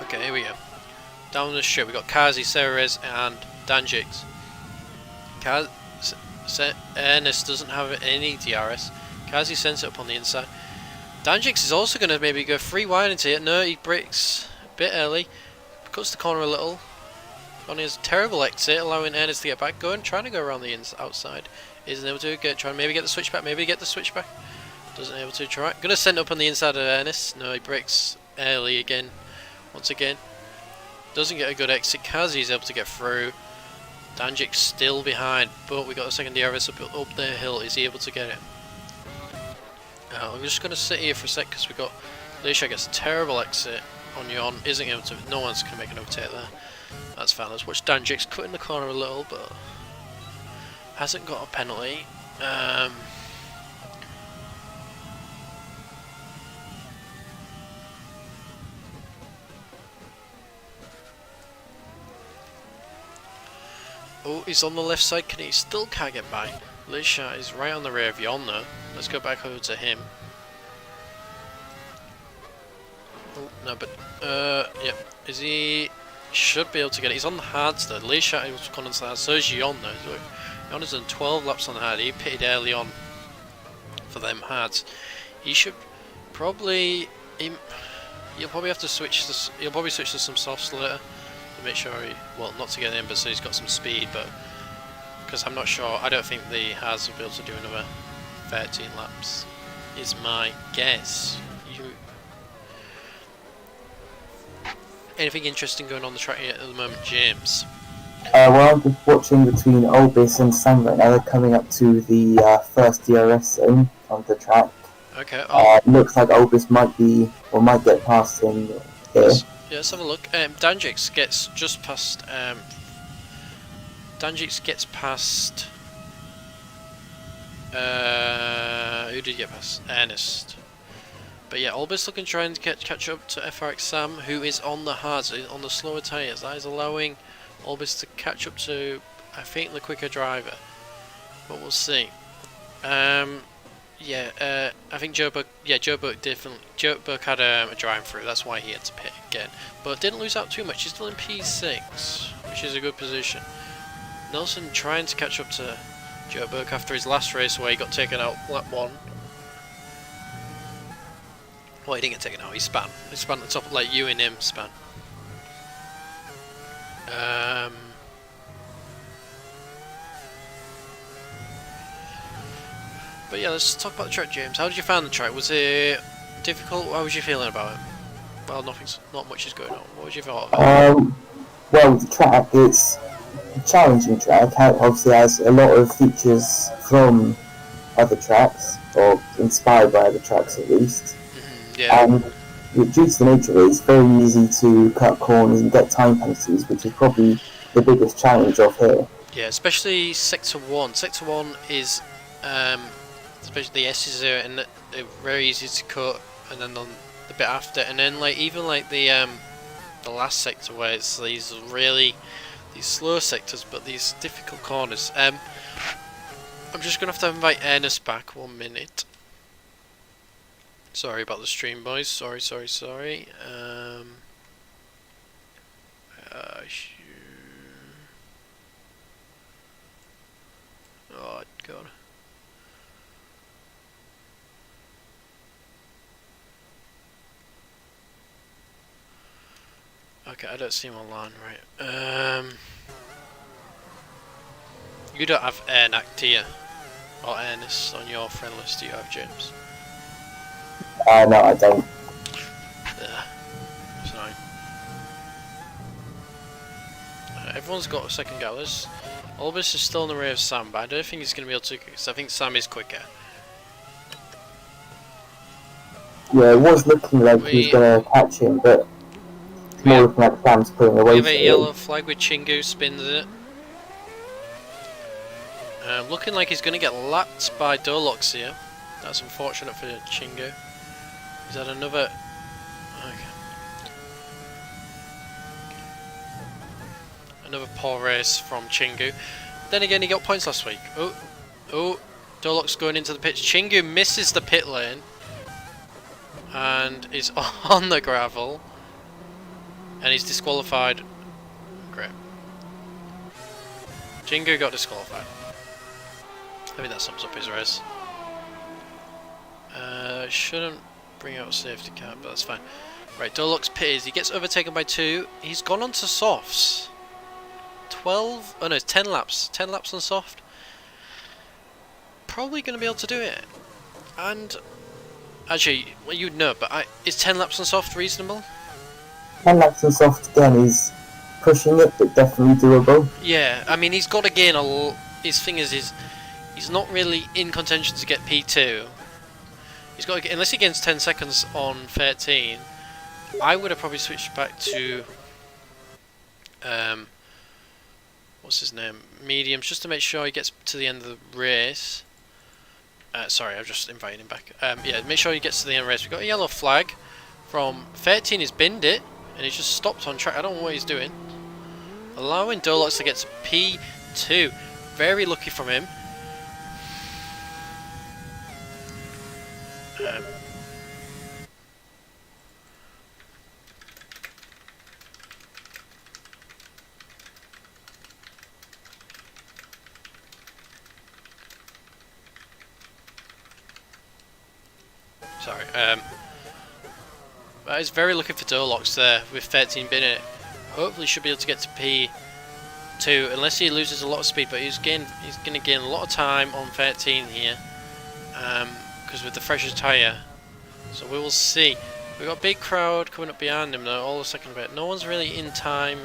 Okay, here we go. Down the strip, we've got Kazi, Ceres, and Danjix. Ernest doesn't have any DRS. Kazi sends it up on the inside. Danjix is also going to maybe go free wide into it. No, he breaks a bit early. Cuts the corner a little. On his terrible exit, allowing Ernest to get back. Trying to go around the outside. Isn't able to. Trying to maybe get the switchback. Maybe get the switchback. Doesn't able to try. Gonna send up on the inside of Ernest. No, he breaks early again. Once again. Doesn't get a good exit. Kazi is able to get through. Danjix still behind, but we got the second DRS up the hill. Is he able to get it? I'm just going to sit here for a sec because we got Leisha gets a terrible exit on Yon. Isn't able to. No one's going to make an overtake there. That's fine. Let's watch Danjix cut in the corner a little, but hasn't got a penalty. Oh, he's on the left side. He still can't get by. Leisha is right on the rear of Yon though. Let's go back over to him. Oh, no, but, yeah. Is he... Should be able to get it. He's on the hards though. Leisha was gone on the hards. So is Yon though. So Yon has done 12 laps on the hard. He pitted early on for them hards. He should probably... You'll probably have to switch this... You'll probably switch to some softs later. To make sure he... Well, not to get in, but so he's got some speed, but... Because I'm not sure... I don't think the hards will be able to do another 13 laps. Is my guess. Anything interesting going on the track here at the moment, James? Well, I'm just watching between Olbis and Sam right now. They're coming up to the first DRS zone on the track. Okay. Looks like Olbis might get past him here. Let's have a look. Danjix gets just past. Danjix gets past. Who did he get past? Ernest. But yeah, Olbis looking trying to catch up to FRX Sam, who is on the hards, on the slower tyres. That is allowing Olbis to catch up to, I think, the quicker driver. But we'll see. I think Joe Buck had a drive through. That's why he had to pit again. But didn't lose out too much. He's still in P6, which is a good position. Nelson trying to catch up to Joe Burke after his last race where he got taken out lap 1. Well, he didn't get taken out, he span. He span at the top, like you and him span. But yeah, let's talk about the track, James. How did you find the track? Was it difficult? How was you feeling about it? Well, not much is going on. What was your thought of it? Well, the track, it's a challenging track. It obviously has a lot of features from other tracks, or inspired by other tracks at least. Yeah. And due to the nature of it, it's very easy to cut corners and get time penalties, which is probably the biggest challenge of here. Yeah, especially Sector 1. Sector 1 is, especially the S's are and they're very easy to cut, and then on the bit after, and then like even like the last sector where it's these slow sectors, but these difficult corners. I'm just gonna have to invite Ernest back 1 minute. Sorry about the stream, boys. Sorry. Oh god. Okay, I don't see him online, right? You don't have Ernak, do you? Or Ernest on your friend list, do you have, James? No, I don't. Sorry. everyone's got a second gallus. Albus is still in the rear of Sam, but I don't think he's going to be able to, because I think Sam is quicker. Yeah, it was looking like he was going to catch him, but it's more looking like Sam's pulling We away have from a him. yellow flag with Chingu, spins it. Looking like he's going to get lapped by Dolox here. That's unfortunate for Chingu. He's had another... Okay. Another poor race from Chingu. Then again, he got points last week. Oh, Dolox going into the pits. Chingu misses the pit lane. And is on the gravel. And he's disqualified. Great. Chingu got disqualified. I think that sums up his race. Shouldn't bring out a safety car, but that's fine. Right, Dolox pitted. He gets overtaken by 2. He's gone on to softs. 12. Oh no, it's 10 laps. 10 laps on soft. Probably going to be able to do it. And actually, well, you'd know, but is 10 laps on soft reasonable? 10 laps and soft again is pushing it, but definitely doable. Yeah, I mean, he's got to gain his thing is he's not really in contention to get P2. He's got to, unless he gains 10 seconds on 13. I would have probably switched back to what's his name? Mediums, just to make sure he gets to the end of the race. Sorry, I've just invited him back. Yeah, make sure he gets to the end of the race. We've got a yellow flag from 13. He's binned it, and he's just stopped on track. I don't know what he's doing. Allowing Dolox to get to P2. Very lucky from him. Sorry. That is very lucky for Dolox there with 13 bin it. Hopefully should be able to get to P2 unless he loses a lot of speed, but he's going to gain a lot of time on 13 here because with the freshest tyre. So we will see. We've got a big crowd coming up behind him though, all the second bit. No one's really in time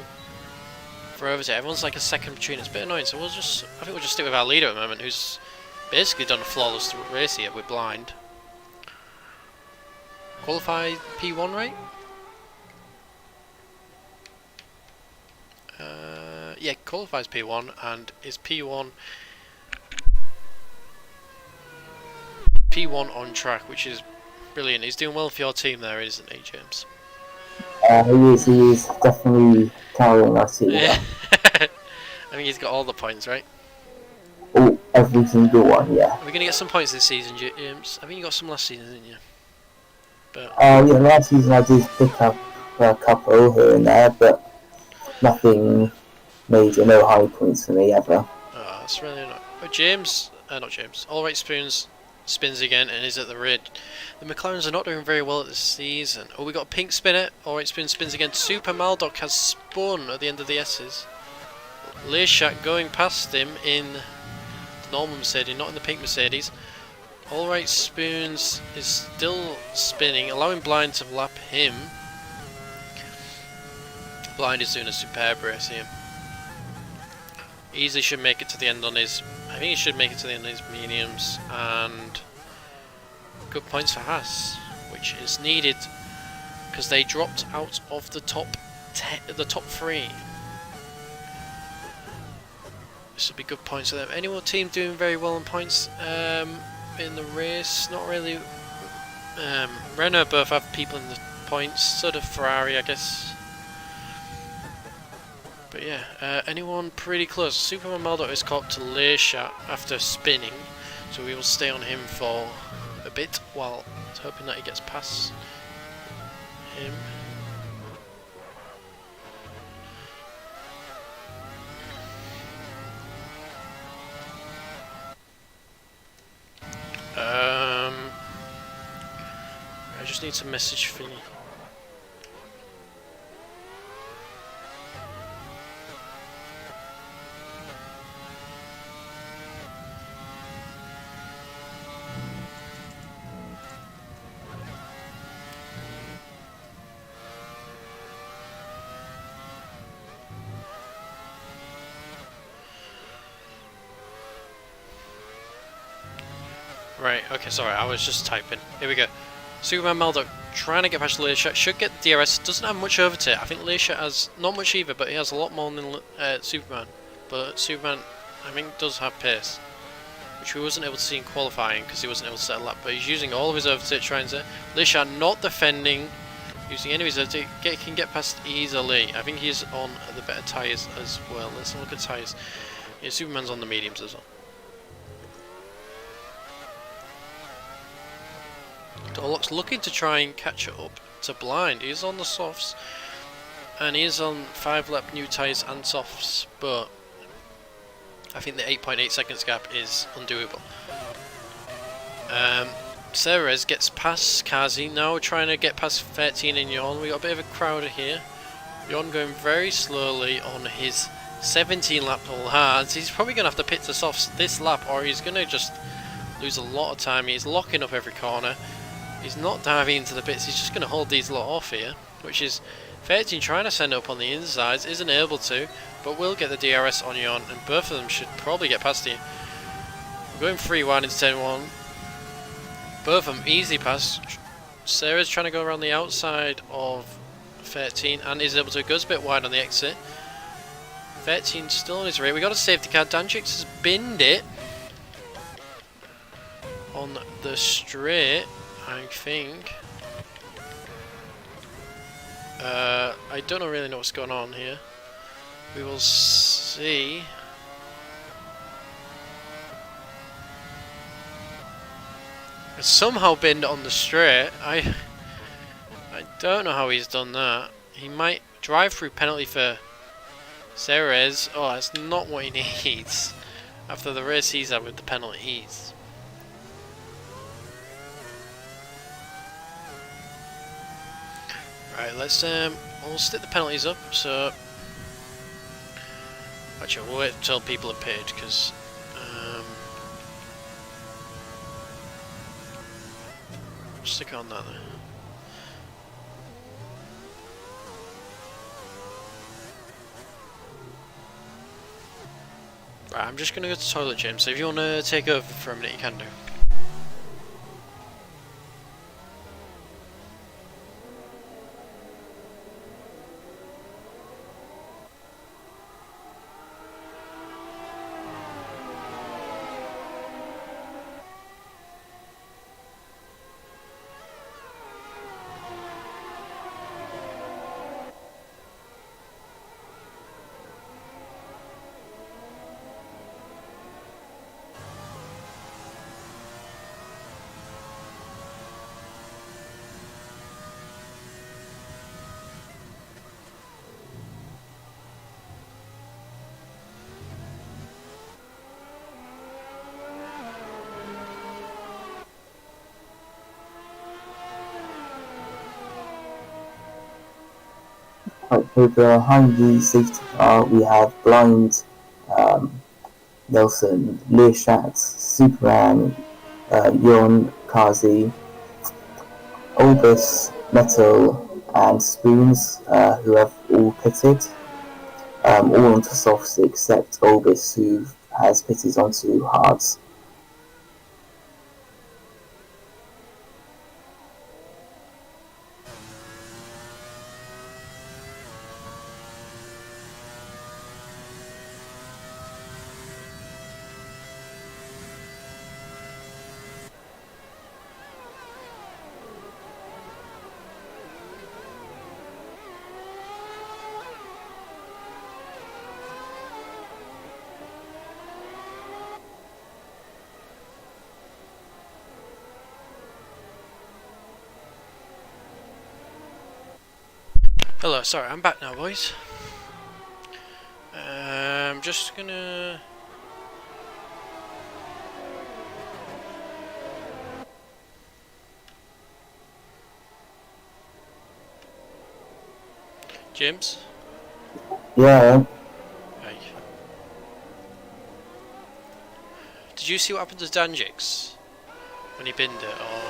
for overtake. Everyone's like a second between. It's a bit annoying, so I think we'll just stick with our leader at the moment, who's basically done a flawless race here with blind. Qualified P1, right? Yeah, qualifies P1 and is P1 on track, which is brilliant. He's doing well for your team there, isn't he, James? He is definitely carrying us here. Yeah. I think he's got all the points, right? Oh, every single one, yeah. We're going to get some points this season, James. I think you got some last season, didn't you? But Yeah, last season I did pick up a couple here and there, but nothing major, no high points for me ever. oh, that's really not. Oh, James, not James. All right, Spoons spins again and is at the red. The McLarens are not doing very well at this season. Oh, we got a pink spinner. All right, Spoon spins again. Super Maldoc has spun at the end of the S's. Learshak going past him in the normal Mercedes, not in the pink Mercedes. Alright, Spoons is still spinning, allowing Blind to lap him. Blind is doing a superb race here. Easily should make it to the end on his... I think he should make it to the end on his mediums. And good points for Haas, which is needed because they dropped out of the top 3. This would be good points for them. Any more team doing very well on points in the race? Not really. Renault both have people in the points. Sort of Ferrari, I guess. But yeah, anyone pretty close. Superman Maldo is caught to Learshot after spinning, so we will stay on him for a bit while hoping that he gets past him. I just need to message Finny. Right, okay, sorry, I was just typing. Here we go. Superman Maldock trying to get past Leisha. Should get the DRS. Doesn't have much over to it. I think Leisha has not much either, but he has a lot more than Superman. But Superman, I think, does have pace, which we wasn't able to see in qualifying because he wasn't able to set a lap. But he's using all of his over to it, trying to. Leisha not defending, using any of his over to can get past easily. I think he's on the better tyres as well. Let's look at tyres. Yeah, Superman's on the mediums as well. Dorlock's looking to try and catch up to Blind. He's on the softs, and he is on 5 lap new tyres and softs, but I think the 8.8 seconds gap is undoable. Ceres gets past Kazi, now trying to get past 13 in Yawn. We got a bit of a crowder here. Yawn going very slowly on his 17 lap all hards. He's probably going to have to pit to softs this lap, or he's going to just lose a lot of time. He's locking up every corner. He's not diving into the pits, he's just going to hold these lot off here, which is 13 trying to send up on the insides, isn't able to, but will get the DRS on Yon, and both of them should probably get past here. We're going 3 wide into 10-1. Both of them easy pass. Sarah's trying to go around the outside of 13 and is able to, goes a bit wide on the exit. 13 still on his rear. We got a safety car. Danchix has binned it on the straight. I think. I don't really know what's going on here. We will see. It's somehow binned on the straight. I don't know how he's done that. He might drive through penalty for Ceres. Oh, that's not what he needs after the race he's had with the penalties. Right, let's we'll stick the penalties up. So actually, we'll wait until people are paid because stick on that there. Right, I'm just gonna go to the toilet, James. So if you want to take over for a minute, you can do. Right, behind the safety car, we have Blind, Nelson, Learshot, Superman, Yon, Kazi, Albus, Metal, and Spoons, who have all pitted, all onto softs except Albus, who has pitted onto hards. Hello, sorry, I'm back now, boys. I'm just gonna. James? Yeah, Hey. Did you see what happened to Danjix when he binned it, or?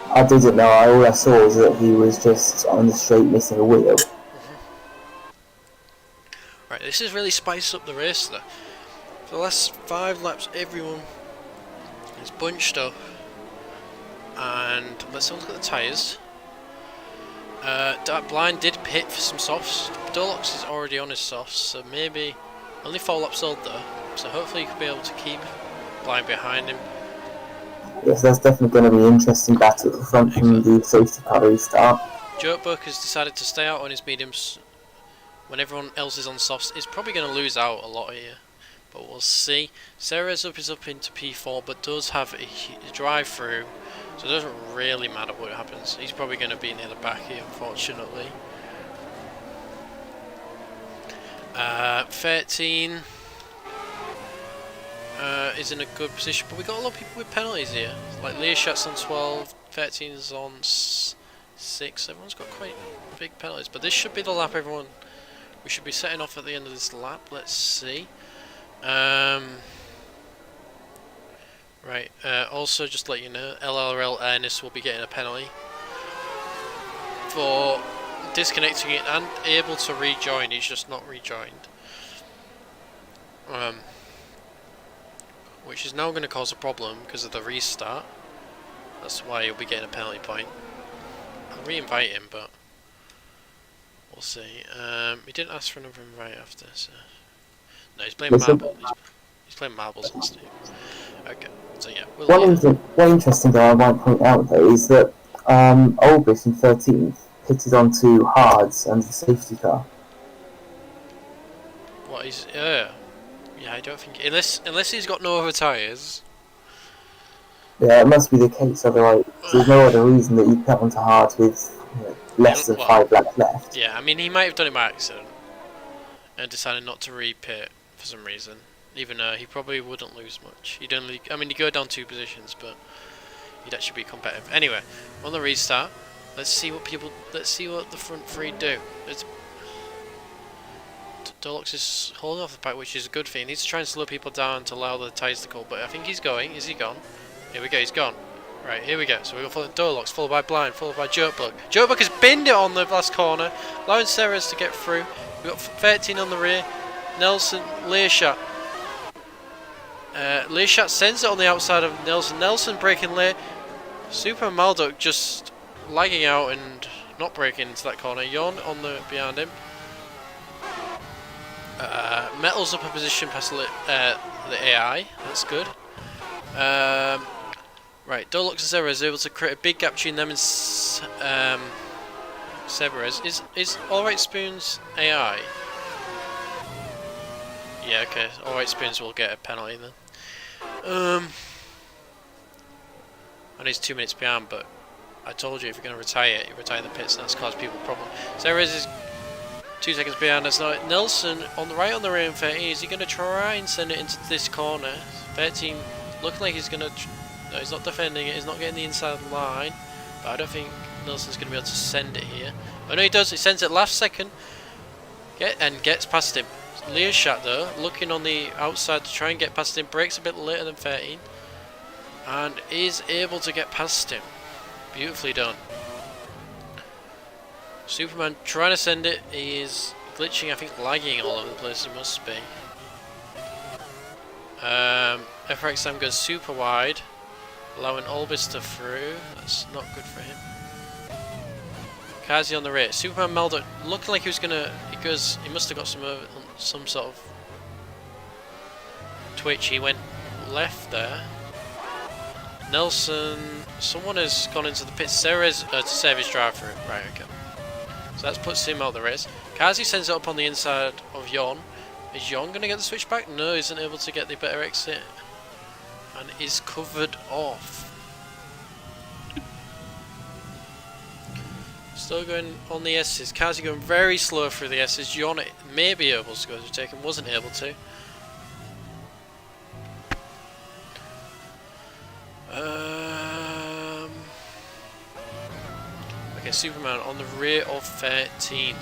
I didn't know. All I saw was that he was just on the straight missing a wheel. Right, this has really spiced up the race though. For the last 5 laps, everyone It's bunched up. And let's have a look at the tyres. That Blind did pit for some softs. Dolox is already on his softs, so maybe only 4 laps old though. So hopefully you could be able to keep Blind behind him. Yes, that's definitely going to be an interesting battle at the front from the safety car restart. Jokebook has decided to stay out on his mediums when everyone else is on softs. He's probably going to lose out a lot here, but we'll see. Sarah's is up into P4, but does have a drive through, so it doesn't really matter what happens. He's probably going to be near the back here, unfortunately. 13 is in a good position, but we got a lot of people with penalties here. Like Learshot's on 12, 13 is on 6. Everyone's got quite big penalties, but this should be the lap everyone. We should be setting off at the end of this lap. Let's see. Right. Also, just to let you know, LRL Ernest will be getting a penalty for disconnecting it and able to rejoin. He's just not rejoined. Which is now going to cause a problem because of the restart. That's why he'll be getting a penalty point. I'll re-invite him, but we'll see. He didn't ask for another invite after, so no, he's playing marbles. He's playing marbles on Steam. Okay, so yeah. One interesting thing I might point out though is that Olbis in 13th pitted onto hards and the safety car. What is? Yeah, I don't think unless he's got no other tyres. Yeah, it must be the case. Otherwise, there's no other reason that you'd put onto hards with less than 5 laps left. Yeah, I mean he might have done it by accident and decided not to re-pit for some reason. Even though he probably wouldn't lose much. He'd only, I mean, he'd go down 2 positions, but he'd actually be competitive. Anyway, on the restart, let's see what the front 3 do. Dolox is holding off the pack, which is a good thing. He needs to try and slow people down to allow the tyres to cool, but I think he's going. Is he gone? Here we go, he's gone. Right, here we go. So we've got Dolox, followed by Blind, followed by Jokebook. Jokebook has binned it on the last corner, allowing Serres to get through. We've got 13 on the rear. Nelson, Learshot. Learshot sends it on the outside of Nelson. Nelson breaking late. Super Malduk just lagging out and not breaking into that corner. Yon on the behind him. Metal's up a position past the AI. That's good. Right, Dolox and Severez are able to create a big gap between them and Severez. Is Alright Spoons AI? Yeah, okay. Alright Spoons will get a penalty then. And he's 2 minutes behind, but I told you if you're going to retire, you retire in the pits, and that's caused people a problem. Severez is 2 seconds behind. That's not Nelson on the right on the rear in 13. Is he going to try and send it into this corner? 13 looking like he's going to. No, he's not defending it. He's not getting the inside line. But I don't think Nelson's going to be able to send it here. Oh no, he does. He sends it last second. And gets past him. Learshot though, looking on the outside to try and get past him. Breaks a bit later than 13. And is able to get past him. Beautifully done. Superman trying to send it. He is glitching, I think lagging all over the place. He must be. FRXM goes super wide, allowing Olbis to through. That's not good for him. Kazi on the rear. Superman Meldo looking like he was gonna. He must have got some sort of twitch. He went left there. Nelson. Someone has gone into the pit. Ceres to save his drive through. Right. Okay. So that puts him out the race. Kazi sends it up on the inside of Yon. Is Yon going to get the switch back? No, he isn't able to get the better exit. And is covered off. Still going on the S's. Kazi going very slow through the S's. Yon may be able to go to take him, wasn't able to. Okay, Superman on the rear of 13.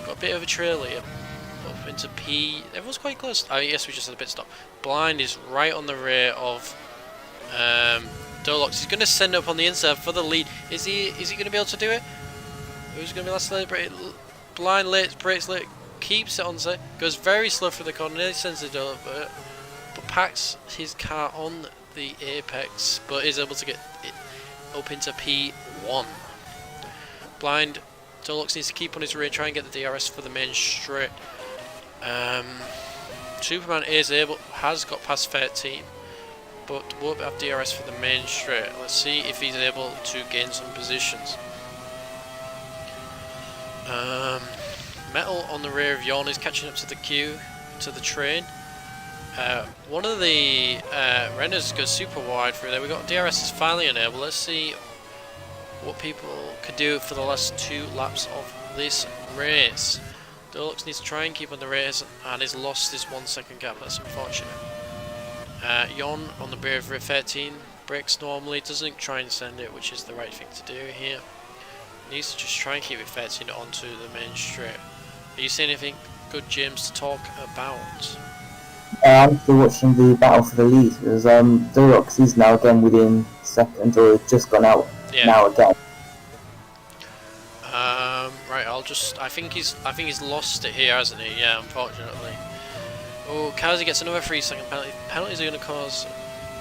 Got a bit of a trail here. Up into P. Everyone's quite close. Oh, yes, we just had a pit stop. Blind is right on the rear of Dolox. He's going to send it up on the inside for the lead. Is he going to be able to do it? Who's going to be last to break? Blind late, breaks late, keeps it on goes very slow through the corner, nearly sends it over, but packs his car on the apex, but is able to get it up into P1. Blind, Deluxe needs to keep on his rear, try and get the DRS for the main straight. Superman has got past 13, but won't have DRS for the main straight. Let's see if he's able to gain some positions. Metal on the rear of Yawn is catching up to the queue, to the train. One of the Renners goes super wide through there. We got DRS is finally enabled. Let's see what people could do for the last 2 laps of this race. Deluxe needs to try and keep on the race and has lost this 1 second gap. That's unfortunate. Yawn on the rear of 13 brakes normally, doesn't try and send it, which is the right thing to do here. Needs to just try and keep it 13 onto the main straight. Are you seeing anything good, James, to talk about? I'm still watching the battle for the lead because Deluxe is now again within second, or just gone out now again. Right, I think he's lost it here, hasn't he? Yeah, unfortunately. Oh, Kazi gets another 3 second penalty. Penalties are going to cause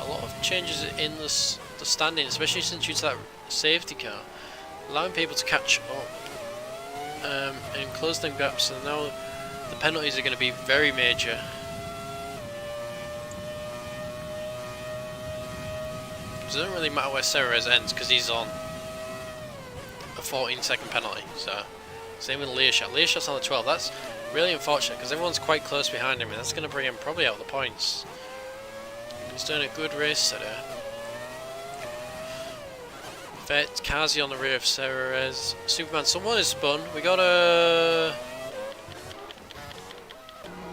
a lot of changes in the standing, especially since due to that safety car, allowing people to catch up and close them gaps. So now the penalties are going to be very major. It doesn't really matter where Ceres ends because he's on a 14-second penalty. So same with Learshot. Learshot's on the 12. That's really unfortunate because everyone's quite close behind him, and that's going to bring him probably out of the points. He's doing a good race today. Kazi on the rear of Ceres. Superman, someone is spun. We got a...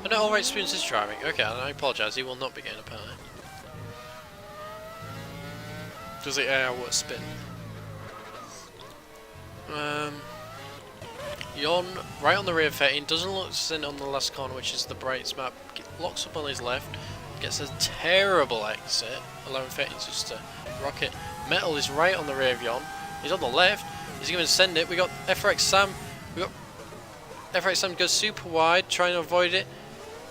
Oh no, alright, Spoons is driving. Okay, I apologise, he will not be getting a penalty. Does the air what spin? Yawn right on the rear of 13, doesn't look in on the last corner, which is the brightest map. Locks up on his left, gets a terrible exit, allowing 13 just to rocket. Metal is right on the rear of Yawn. He's on the left. He's going to send it. We got FRX Sam. FRX Sam goes super wide, trying to avoid it.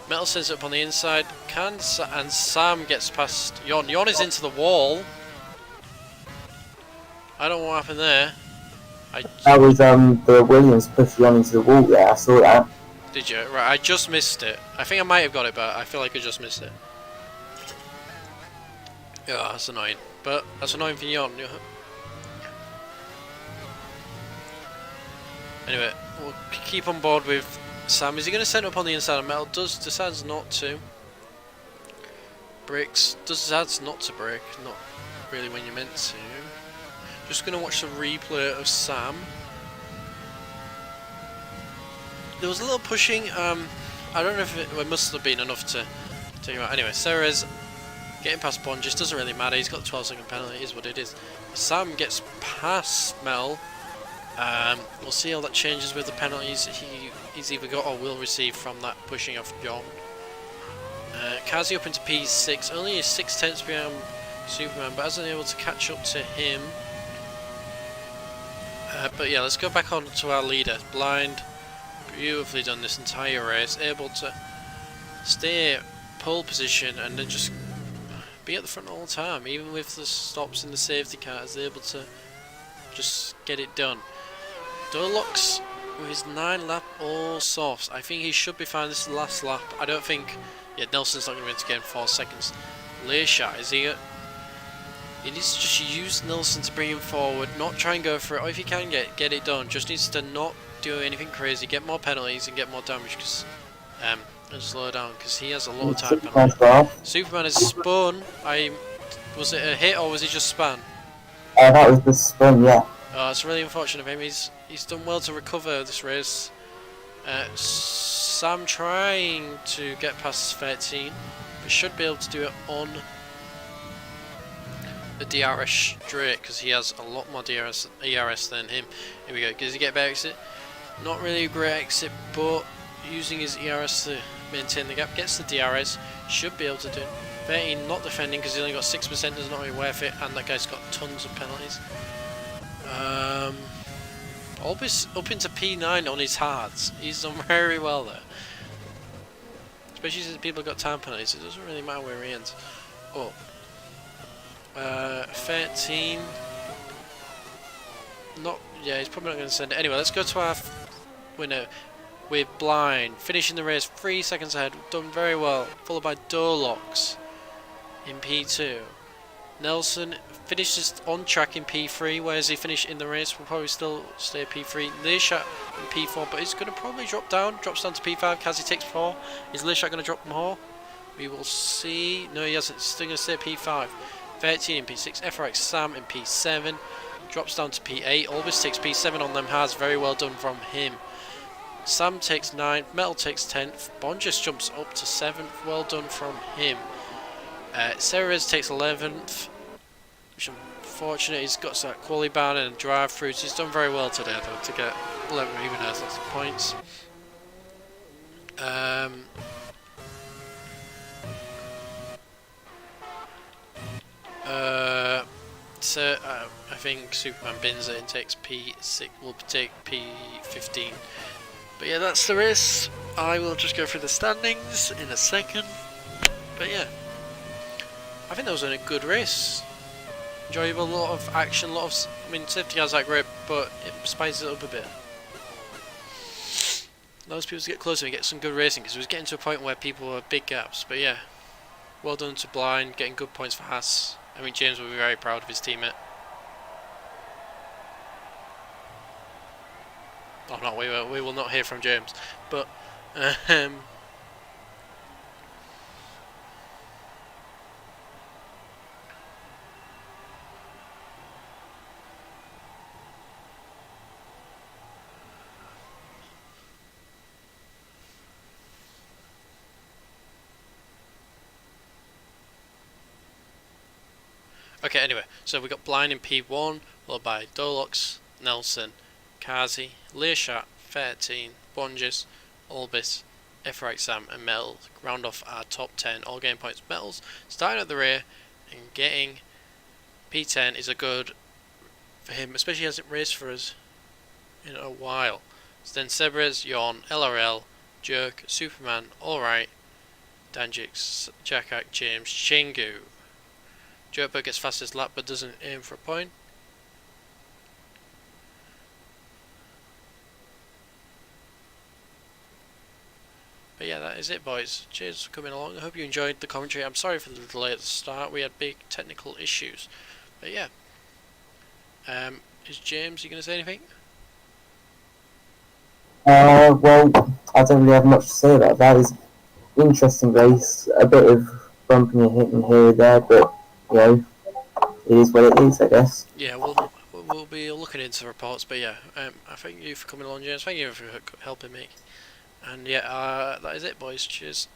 Metal sends it up on the inside. And Sam gets past Yawn. Yawn is into the wall. I don't know what happened there. That was the Williams pushing on into the wall there. I saw that. Did you? Right, I just missed it. I think I might have got it, but I feel like I just missed it. Yeah, that's annoying. But that's annoying for Yawn. Anyway, we'll keep on board with Sam. Is he going to send up on the inside of Metal? Decides not to. Brakes. Decides not to brake. Not really when you're meant to. Just going to watch the replay of Sam. There was a little pushing. I don't know if it must have been enough to take him out. Anyway, Ceres getting past Bond just doesn't really matter. He's got the 12-second penalty. It is what it is. Sam gets past Mel. We'll see how that changes with the penalties he's either got or will receive from that pushing off John. Kazi up into P6. Only is 6/10 behind Superman, but hasn't been able to catch up to him. But yeah, let's go back on to our leader. Blind, beautifully done this entire race, able to stay pole position and then just be at the front all the time, even with the stops in the safety cars, able to just get it done. Deluxe with his 9 lap all softs. I think he should be fine. This is the last lap. I don't think. Yeah, Nelson's not going to be able to get in 4 seconds. Learshot, is he? He needs to just use Nelson to bring him forward, not try and go for it, or if he can get it done, just needs to not do anything crazy, get more penalties and get more damage, because and slow down, because he has a lot of time penalty. Superman is spun. Was it a hit or was he just spun? That was the spin, yeah. Oh, it's really unfortunate of him. He's done well to recover this race. Sam trying to get past 13, but should be able to do it on the DRS straight because he has a lot more ERS than him. Here we go. Does he get a better exit? Not really a great exit, but using his ERS to maintain the gap, gets the DRS, should be able to do it. 13 not defending because he only got 6%, is not really worth it, and that guy's got tons of penalties. Always up into P9 on his hards. He's done very well there. Especially since people got time penalties, it doesn't really matter where he ends. Oh. 13. Not, yeah, he's probably not going to send it. Anyway, let's go to our winner. We're Blind, finishing the race 3 seconds ahead, done very well, followed by Dorlox in P2. Nelson finishes on track in P3, whereas he finished in the race will probably still stay P3. Learshot in P4, but he's going to probably drops down to P5. Kazi takes 4. Is Learshot going to drop more? We will see. No, he hasn't. He's still going to stay P5. 13 in P6. FRX Sam in P7. Drops down to P8. Albus takes P7 on them has. Very well done from him. Sam takes 9th. Metal takes 10th. Bonjus jumps up to 7th. Well done from him. Ceres takes 11th. Which I'm fortunate. He's got that quality ban and drive through. So he's done very well today though to get 11 even has lots of points. So I think Superman bins it and takes P6. Will take P15. But yeah, that's the race. I will just go through the standings in a second. But yeah, I think that was a good race. Enjoyable, a lot of action, a lot of. I mean, safety cars aren't great, but it spices it up a bit. Allows people to get closer and get some good racing because it was getting to a point where people were big gaps. But yeah, well done to Blind, getting good points for Haas. I mean, James will be very proud of his teammate. Oh no, we will not hear from James. But okay, anyway, so we got Blind in P1, followed by Dolox, Nelson, Kazi, Learshot, 13, Bonjus, Albus, FRX Sam, and Metal round off our top 10 all game points. Metals starting at the rear and getting P10 is a good for him, especially he hasn't raced for us in a while. So then Sebres, Yon, LRL, Jerk, Superman, Alright, Danjix, Jackak, James, Chingu. Jerkberg gets fastest lap but doesn't aim for a point. But yeah, that is it, boys. Cheers for coming along. I hope you enjoyed the commentary. I'm sorry for the delay at the start. We had big technical issues. But yeah. Is James, you going to say anything? Well, I don't really have much to say about that. It's an interesting race. A bit of bumping and hitting here and there, but, you know, it is what it is, I guess. Yeah, we'll be looking into the reports. But yeah, I thank you for coming along, James. Thank you for helping me. And yeah, that is it, boys. Cheers.